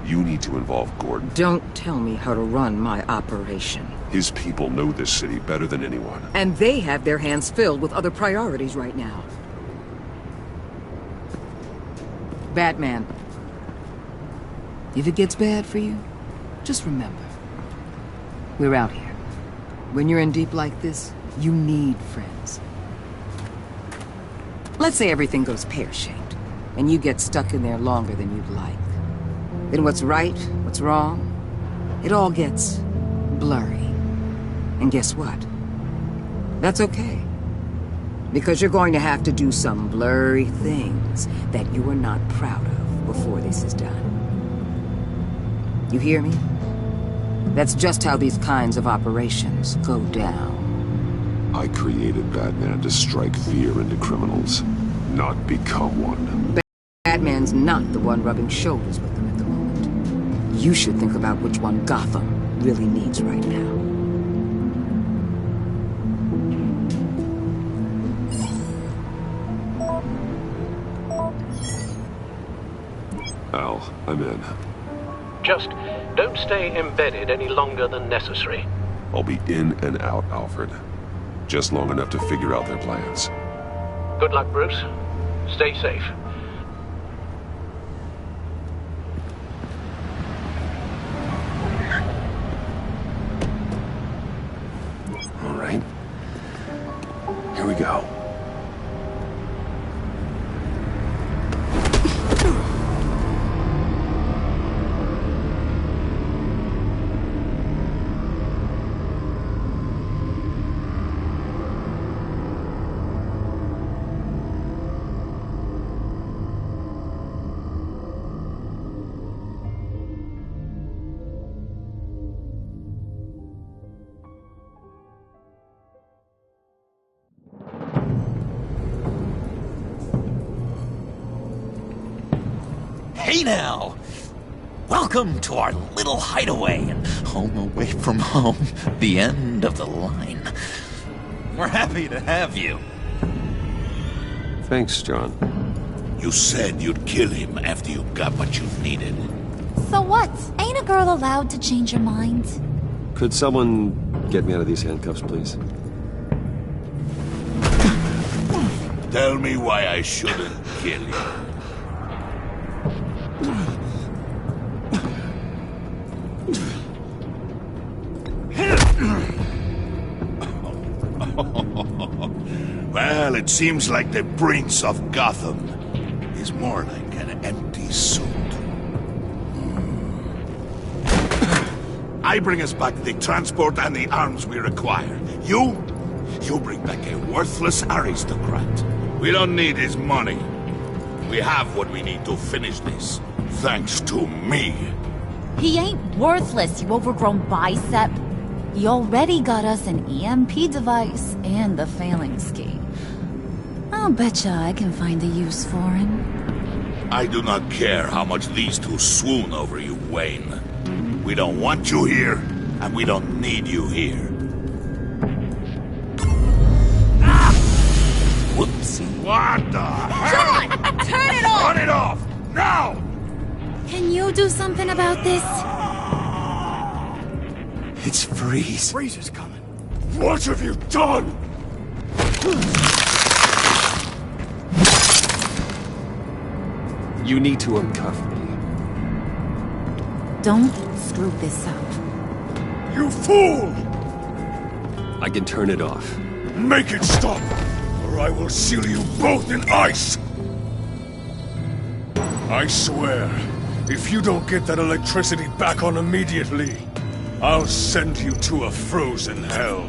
You need to involve Gordon. Don't tell me how to run my operation. His people know this city better than anyone. And they have their hands filled with other priorities right now. Batman. If it gets bad for you, just remember. We're out here. When you're in deep like this, you need friends. Let's say everything goes pear-shaped, and you get stuck in there longer than you'd like. Then what's right, what's wrong, it all gets blurry. And guess what? That's okay. Because you're going to have to do some blurry things that you are not proud of before this is done. You hear me? That's just how these kinds of operations go down. I created Batman to strike fear into criminals, not become one. Batman's not the one rubbing shoulders with them at the moment. You should think about which one Gotham really needs right now. Al, I'm in. Just don't stay embedded any longer than necessary. I'll be in and out, Alfred. Just long enough to figure out their plans. Good luck, Bruce. Stay safe. All right. Here we go. Hey now! Welcome to our little hideaway and home away from home. The end of the line. We're happy to have you. Thanks, John. You said you'd kill him after you got what you needed. So what? Ain't a girl allowed to change her mind? Could someone get me out of these handcuffs, please? Tell me why I shouldn't kill you. Well, it seems like the Prince of Gotham is more like an empty suit. I bring us back the transport and the arms we require. You bring back a worthless aristocrat. We don't need his money. We have what we need to finish this, thanks to me. He ain't worthless, you overgrown bicep. He already got us an EMP device and the phalanx key. I'll betcha I can find a use for him. I do not care how much these two swoon over you, Wayne. We don't want you here, and we don't need you here. Whoopsie. What the hell? John! Turn it off! Turn it off! Now! Can you do something about this? It's Freeze. Freeze is coming. What have you done? You need to uncuff me. Don't screw this up. You fool! I can turn it off. Make it stop, or I will seal you both in ice! I swear, if you don't get that electricity back on immediately, I'll send you to a frozen hell.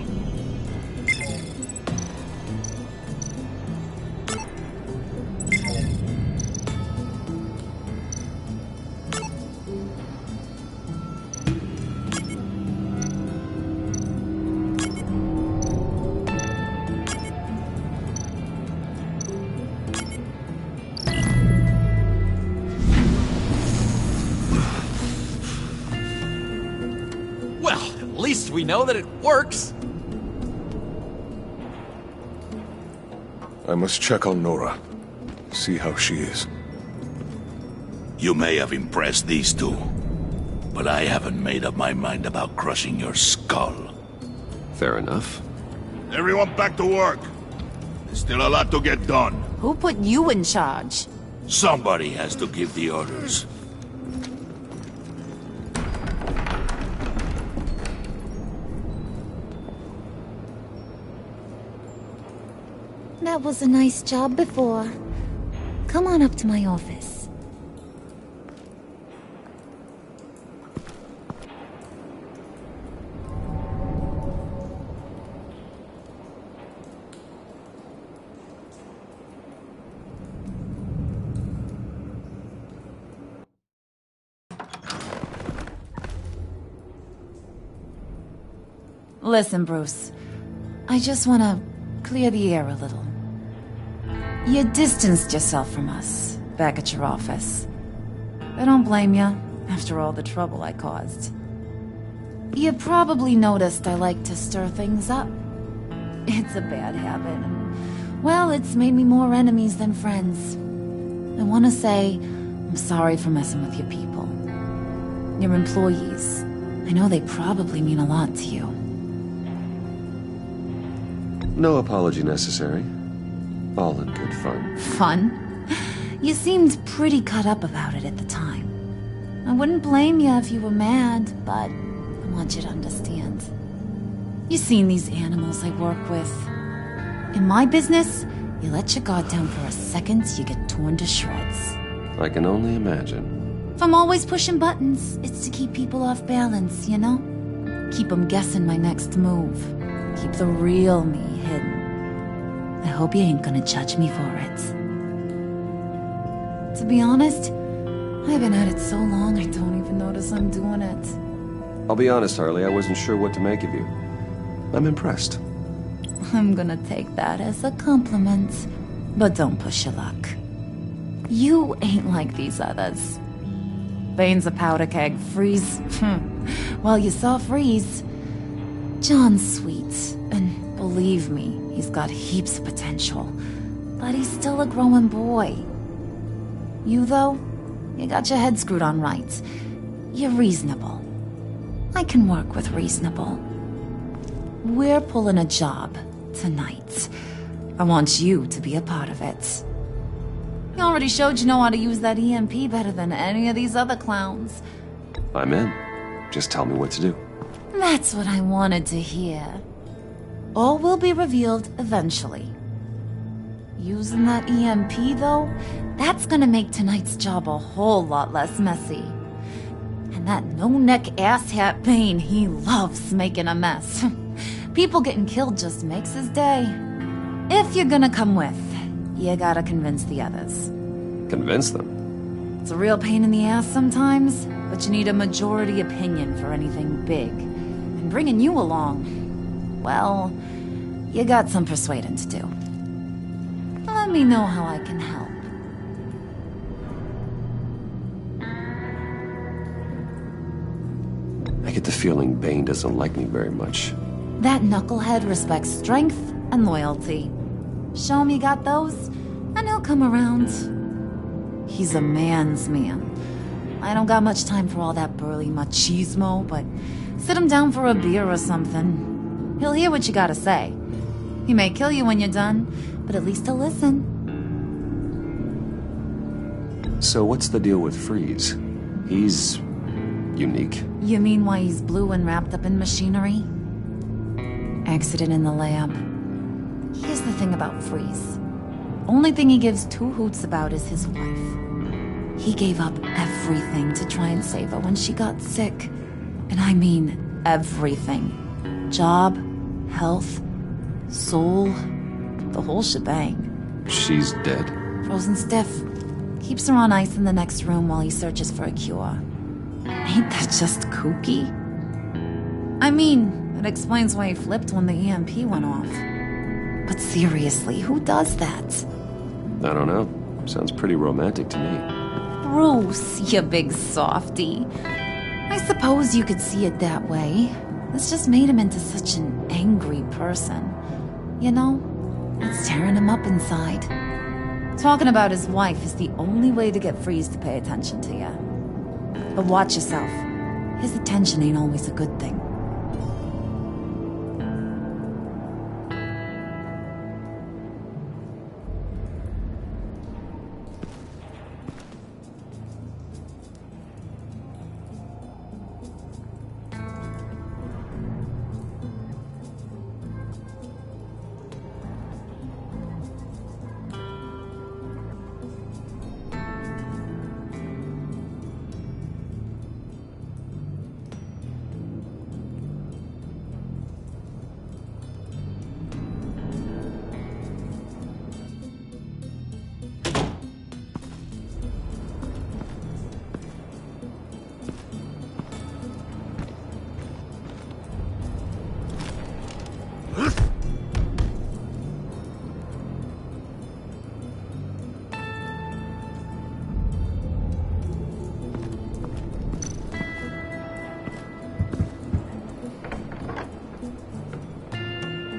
At least we know that it works. I must check on Nora. See how she is. You may have impressed these two, but I haven't made up my mind about crushing your skull. Fair enough. Everyone back to work. There's still a lot to get done. Who put you in charge? Somebody has to give the orders. That was a nice job before. Come on up to my office. Listen, Bruce. I just want to clear the air a little. You distanced yourself from us, back at your office. I don't blame you, after all the trouble I caused. You probably noticed I like to stir things up. It's a bad habit, and, well, it's made me more enemies than friends. I want to say I'm sorry for messing with your people. Your employees. I know they probably mean a lot to you. No apology necessary. All in good fun. Fun? You seemed pretty cut up about it at the time. I wouldn't blame you if you were mad, but I want you to understand. You've seen these animals I work with. In my business, you let your guard down for a second, you get torn to shreds. I can only imagine. If I'm always pushing buttons, it's to keep people off balance, you know? Keep them guessing my next move. Keep the real me hidden. I hope you ain't gonna judge me for it. To be honest, I've been at it so long I don't even notice I'm doing it. I'll be honest, Harley, I wasn't sure what to make of you. I'm impressed. I'm gonna take that as a compliment. But don't push your luck. You ain't like these others. Bane's a powder keg. Freeze. Well, you saw Freeze. John's sweet, and believe me, he's got heaps of potential. But he's still a growing boy. You, though, you got your head screwed on right. You're reasonable. I can work with reasonable. We're pulling a job tonight. I want you to be a part of it. You already showed you know how to use that EMP better than any of these other clowns. I'm in. Just tell me what to do. That's what I wanted to hear. All will be revealed eventually. Using that EMP, though, that's gonna make tonight's job a whole lot less messy. And that no-neck asshat Bane, he loves making a mess. People getting killed just makes his day. If you're gonna come with, you gotta convince the others. Convince them? It's a real pain in the ass sometimes, but you need a majority opinion for anything big. And bringing you along, well, you got some persuading to do. Let me know how I can help. I get the feeling Bane doesn't like me very much. That knucklehead respects strength and loyalty. Show him you got those, and he'll come around. He's a man's man. I don't got much time for all that burly machismo, but sit him down for a beer or something. He'll hear what you gotta say. He may kill you when you're done, but at least he'll listen. So what's the deal with Freeze? He's unique. You mean why he's blue and wrapped up in machinery? Accident in the lab. Here's the thing about Freeze. Only thing he gives two hoots about is his wife. He gave up everything to try and save her when she got sick. And I mean everything. Job, health, soul, the whole shebang. She's dead? Frozen stiff. Keeps her on ice in the next room while he searches for a cure. Ain't that just kooky? I mean, it explains why he flipped when the EMP went off. But seriously, who does that? I don't know. Sounds pretty romantic to me. Bruce, you big softy. I suppose you could see it that way. This just made him into such an angry person. You know, it's tearing him up inside. Talking about his wife is the only way to get Freeze to pay attention to you. But watch yourself. His attention ain't always a good thing.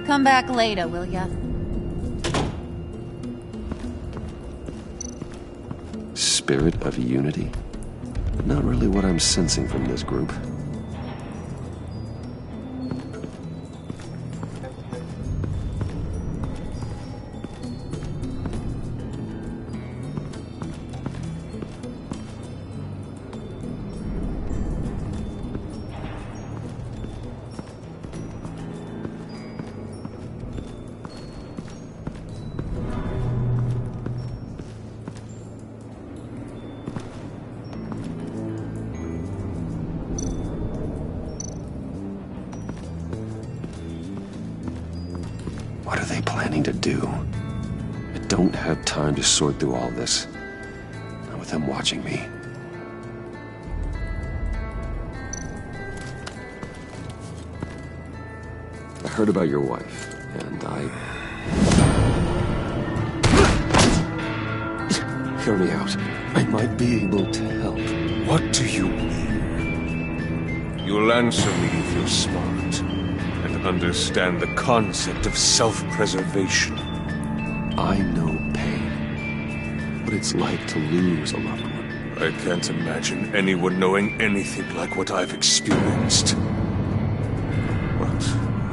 Come back later, will ya? Spirit of unity? Not really what I'm sensing from this group. What are they planning to do? I don't have time to sort through all this. Not with them watching me. I heard about your wife, and Hear me out. I might be able to help. What do you mean? You'll answer me if you're smart and understand the concept of self-preservation. I know pain. What it's like to lose a loved one. I can't imagine anyone knowing anything like what I've experienced. But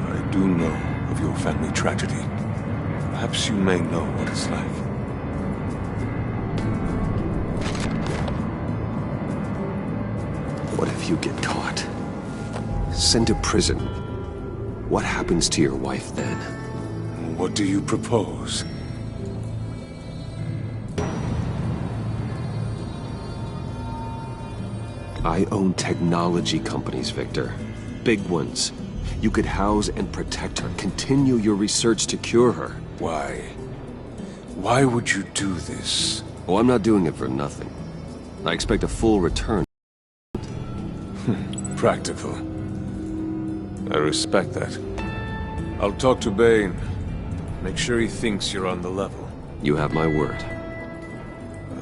I do know of your family tragedy. Perhaps you may know what it's like. What if you get caught? Sent to prison? What happens to your wife then? What do you propose? I own technology companies, Victor. Big ones. You could house and protect her. Continue your research to cure her. Why? Why would you do this? Oh, I'm not doing it for nothing. I expect a full return. Practical. I respect that. I'll talk to Bane. Make sure he thinks you're on the level. You have my word.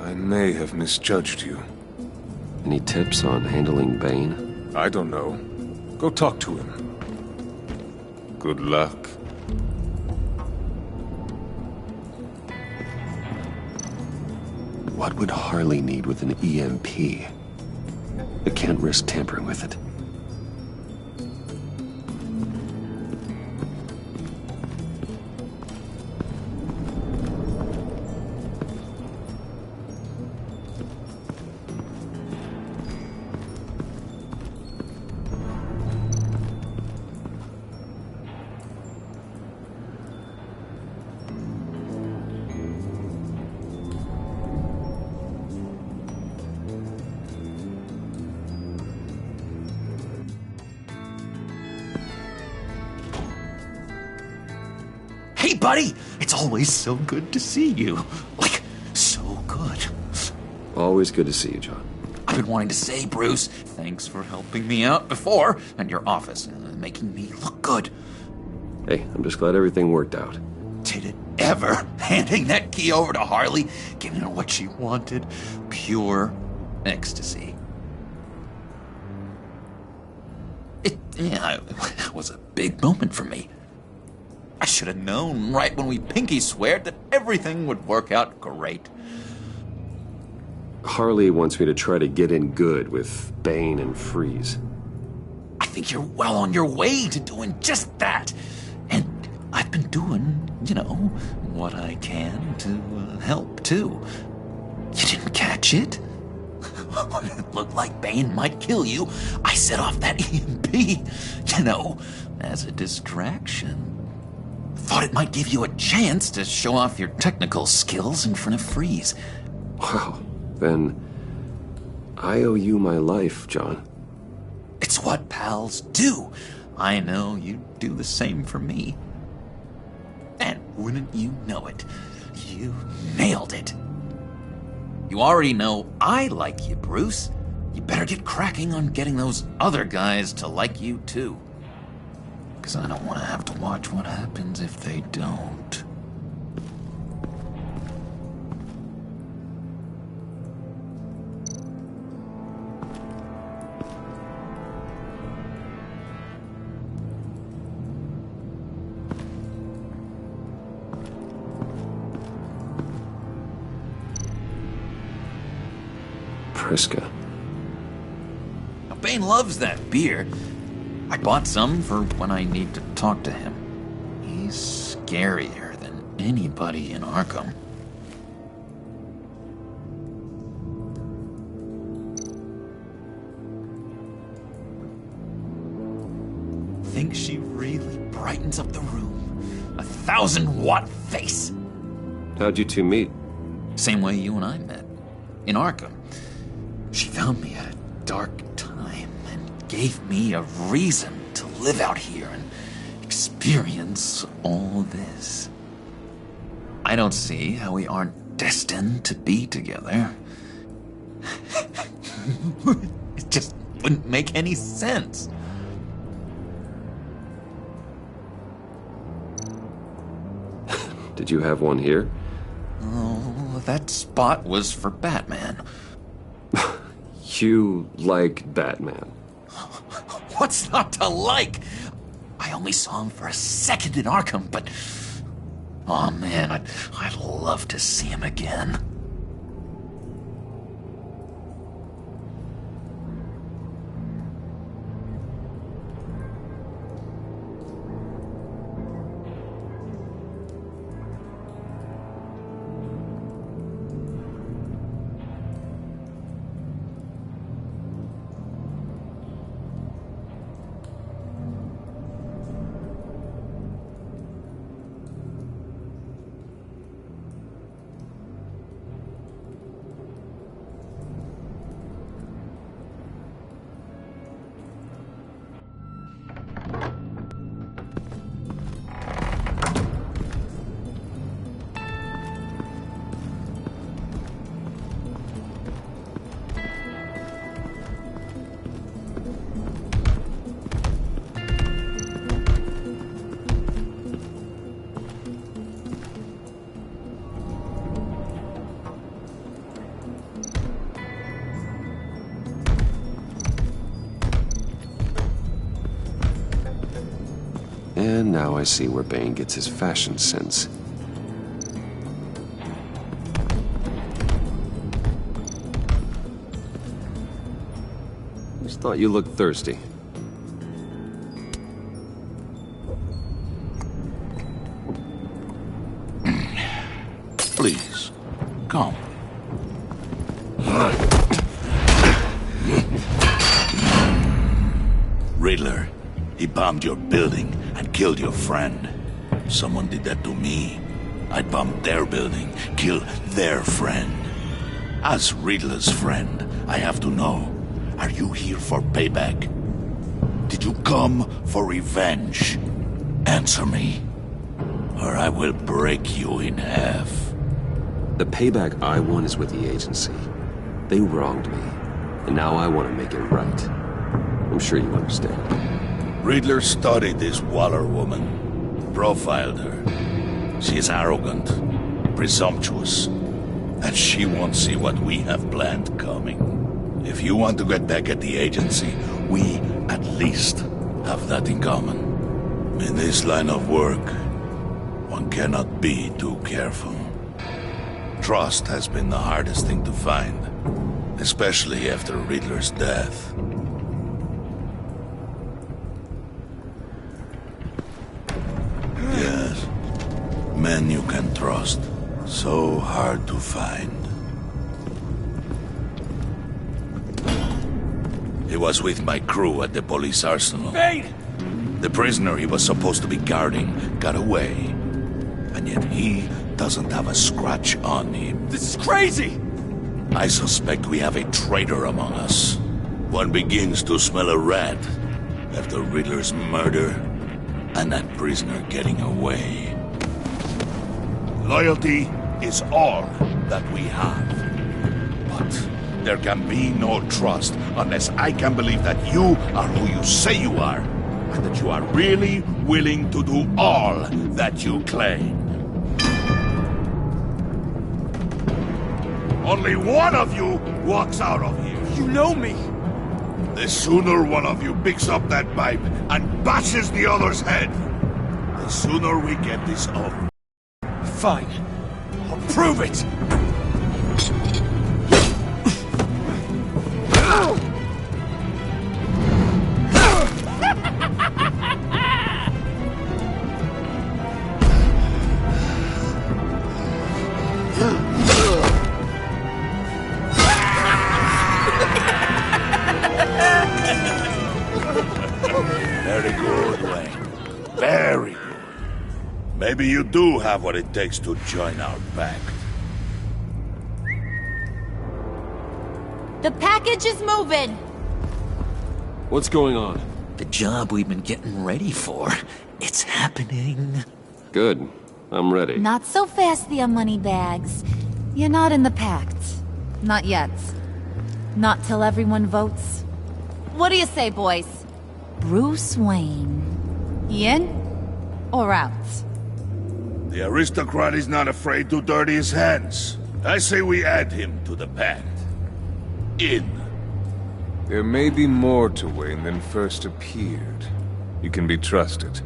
I may have misjudged you. Any tips on handling Bane? I don't know. Go talk to him. Good luck. What would Harley need with an EMP? I can't risk tampering with it. Hey, buddy! It's always so good to see you. Like, so good. Always good to see you, John. I've been wanting to say, Bruce, thanks for helping me out before at your office and making me look good. Hey, I'm just glad everything worked out. Did it ever? Handing that key over to Harley, giving her what she wanted. Pure ecstasy. It was a big moment for me. I should have known right when we pinky sweared that everything would work out great. Harley wants me to try to get in good with Bane and Freeze. I think you're well on your way to doing just that. And I've been doing, what I can to help, too. You didn't catch it? When it looked like Bane might kill you, I set off that EMP, as a distraction. Thought it might give you a chance to show off your technical skills in front of Freeze. Wow, then I owe you my life, John. It's what pals do. I know you'd do the same for me. And wouldn't you know it, you nailed it. You already know I like you, Bruce. You better get cracking on getting those other guys to like you, too. Because I don't want to have to watch what happens if they don't. Priska. Now, Bane loves that beer. I bought some for when I need to talk to him. He's scarier than anybody in Arkham. Think she really brightens up the room. 1,000-watt face. How'd you two meet? Same way you and I met. In Arkham. She found me at a dark time and gave me a reason to live out here and experience all this. I don't see how we aren't destined to be together. It just wouldn't make any sense. Did you have one here? Oh, that spot was for Batman. You like Batman? What's not to like? I only saw him for a second in Arkham, but... oh man, I'd love to see him again. And now I see where Bane gets his fashion sense. Thought you looked thirsty. Please, come. Riddler, he bombed your building and killed your friend. Someone did that to me. I'd bomb their building, kill their friend. As Riddler's friend, I have to know, are you here for payback? Did you come for revenge? Answer me, or I will break you in half. The payback I want is with the agency. They wronged me, and now I want to make it right. I'm sure you understand. Riddler studied this Waller woman, profiled her. She is arrogant, presumptuous, and she won't see what we have planned coming. If you want to get back at the agency, we at least have that in common. In this line of work, one cannot be too careful. Trust has been the hardest thing to find, especially after Riddler's death. Yes, men you can trust. So hard to find. He was with my crew at the police arsenal. Bane! The prisoner he was supposed to be guarding got away. And yet he doesn't have a scratch on him. This is crazy! I suspect we have a traitor among us. One begins to smell a rat after Riddler's murder and that prisoner getting away. Loyalty is all that we have. But there can be no trust unless I can believe that you are who you say you are, and that you are really willing to do all that you claim. Only one of you walks out of here. You know me. The sooner one of you picks up that pipe and bashes the other's head, the sooner we get this over. Fine. I'll prove it! Very good, Wayne. Very good. Maybe you do have what it takes to join our pact. The package is moving. What's going on? The job we've been getting ready for. It's happening. Good. I'm ready. Not so fast, the Moneybags. You're not in the pact. Not yet. Not till everyone votes. What do you say, boys? Bruce Wayne. In or out? The aristocrat is not afraid to dirty his hands. I say we add him to the pact. In. There may be more to Wayne than first appeared. You can be trusted.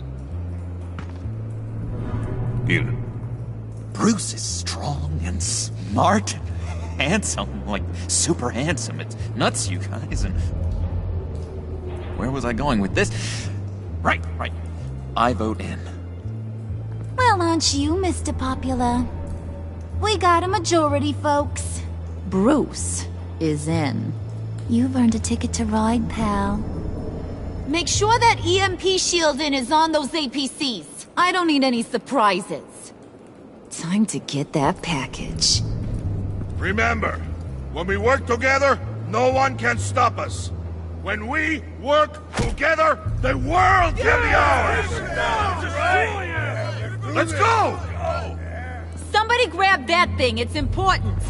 In. Bruce is strong and smart and handsome, like super handsome. It's nuts, you guys, and... Where was I going with this? Right. I vote in. Well, aren't you, Mr. Popular? We got a majority, folks. Bruce is in. You've earned a ticket to ride, pal. Make sure that EMP shielding is on those APCs. I don't need any surprises. Time to get that package. Remember, when we work together, no one can stop us. When we work together, the world can be ours! Let's go! Somebody grab that thing, it's important.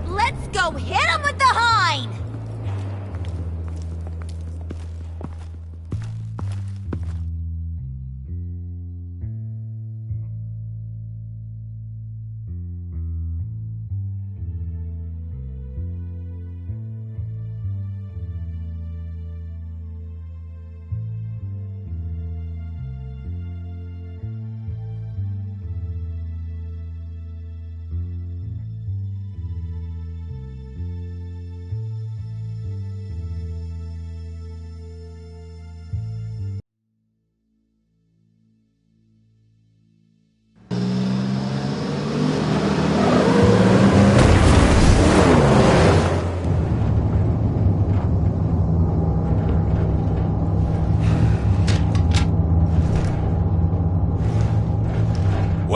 Let's go hit him with the hind!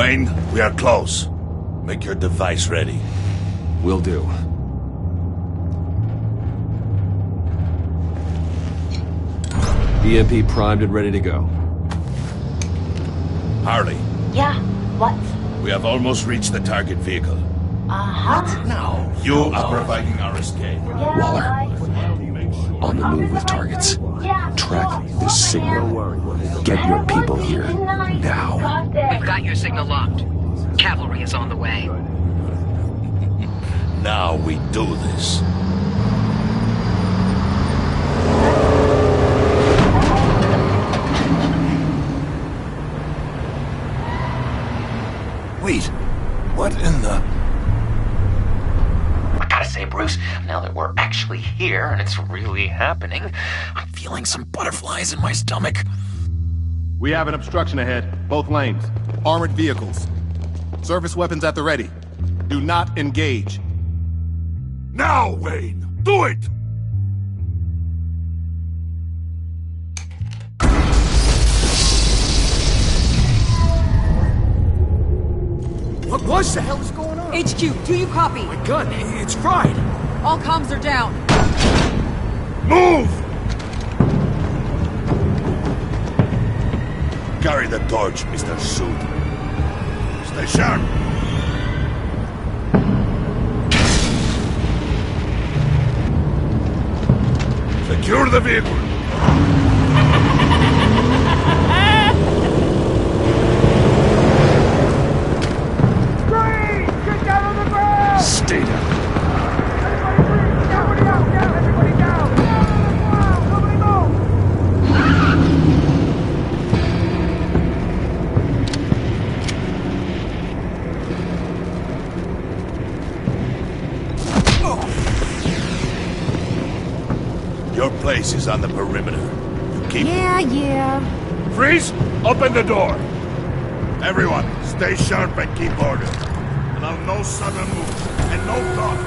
Wayne, we are close. Make your device ready. Will do. EMP primed and ready to go. Harley, Yeah, what? we have almost reached the target vehicle. Uh-huh. Now, you are providing our escape. Waller, on the move with targets. Track this signal. Get your people here, now. We've got your signal locked. Cavalry is on the way. Now we do this. Wait, what in the... I gotta say, Bruce, now that we're actually here and it's really happening, I'm feeling some butterflies in my stomach. We have an obstruction ahead, both lanes. Armored vehicles. Service weapons at the ready. Do not engage. Now, Wayne! Do it! What was that? What the hell is going on? HQ, do you copy? My gun, it's fried. All comms are down. Move! Carry the torch, Mr. Suit. Stay sharp. Secure the vehicle. Get down on the ground! Stay down. Everybody down! Everybody down! Nobody move! Your place is on the perimeter. You keep... Yeah. Freeze! Open the door! Everyone, stay sharp and keep order. Allow no sudden moves, and no talk.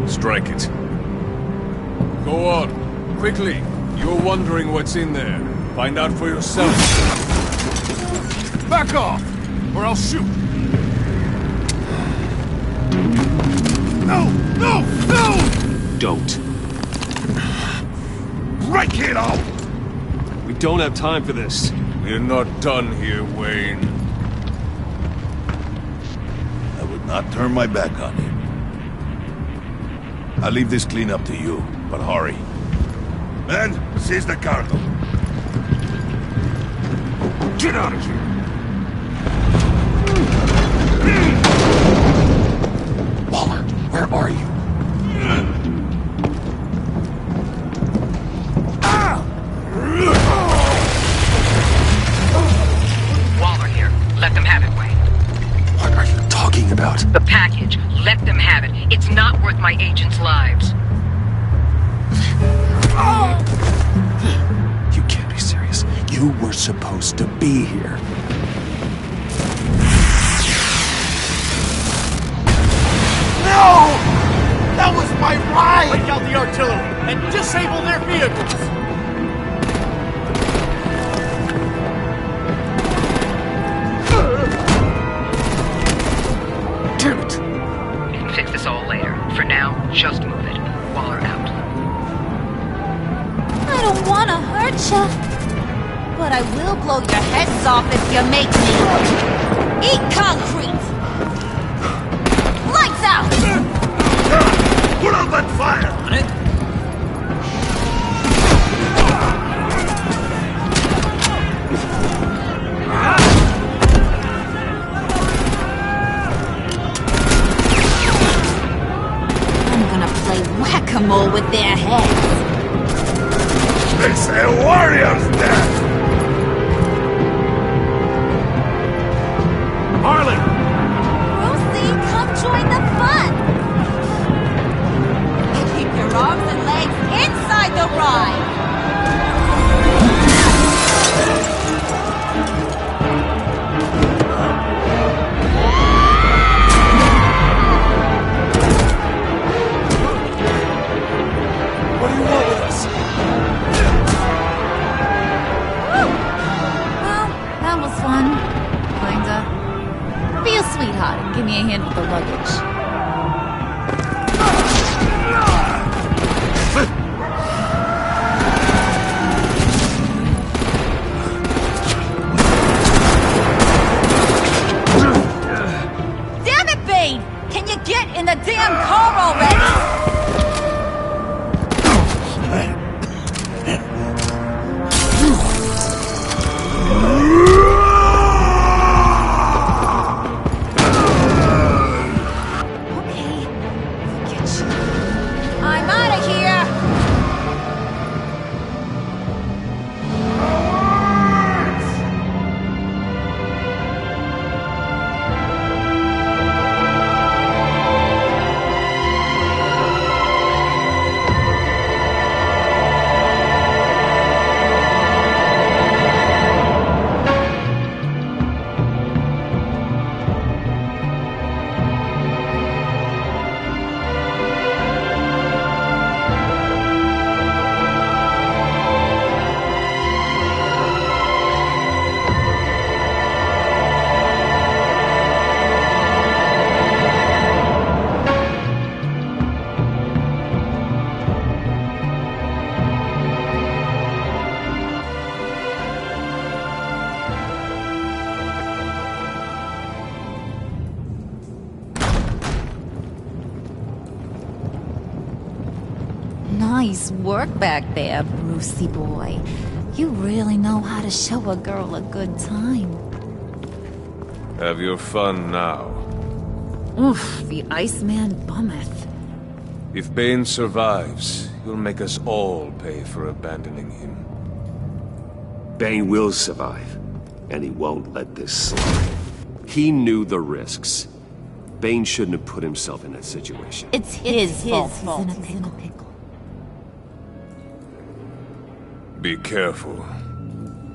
Strike it. Go on. Quickly. You're wondering what's in there. Find out for yourself. Back off, or I'll shoot. No! No! No! Don't. Break it out! We don't have time for this. We're not done here, Wayne. I would not turn my back on you. I'll leave this cleanup to you, but hurry. Men, seize the cargo. Get out of here! Waller, where are you? Waller here. Let them have it, Wayne. What are you talking about? The package. Let them have it. It's not worth my agents' lives. You can't be serious. You were supposed to be here. No! That was my ride! Break out the artillery and disable their vehicles! Damn it! You can fix this all later. For now, just move it. Waller out. I don't want to hurt ya. But I will blow your heads off if you make me. Eat concrete! Lights out! Put out that fire! On it? I'm gonna play whack-a-mole with their heads. They say warrior's death! Harley! Rosie, come join the fun! Keep your arms and legs inside the ride! What do you want with us? sweetheart, and give me a hand with the luggage. Damn it, Bane! Can you get in the damn car already? I'm out of here! Nice work back there, Brucey boy. You really know how to show a girl a good time. Have your fun now. Oof, the Iceman bummeth. If Bane survives, he'll make us all pay for abandoning him. Bane will survive, and he won't let this slide. He knew the risks. Bane shouldn't have put himself in that situation. It's his fault. He's in a pickle. Be careful.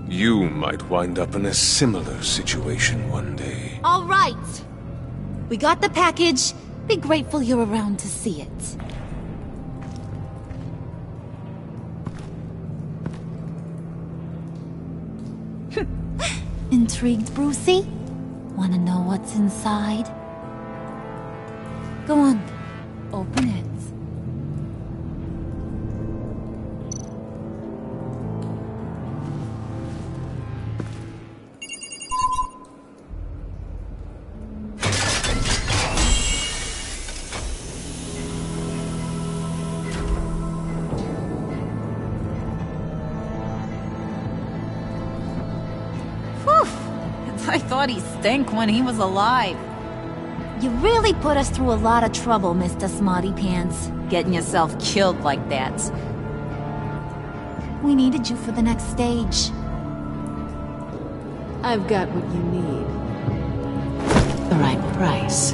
You might wind up in a similar situation one day. All right. We got the package. Be grateful you're around to see it. Intrigued, Brucey? Wanna know what's inside? Go on. Open it. I thought he stank when he was alive. You really put us through a lot of trouble, Mr. Smarty Pants. Getting yourself killed like that. We needed you for the next stage. I've got what you need. The right price.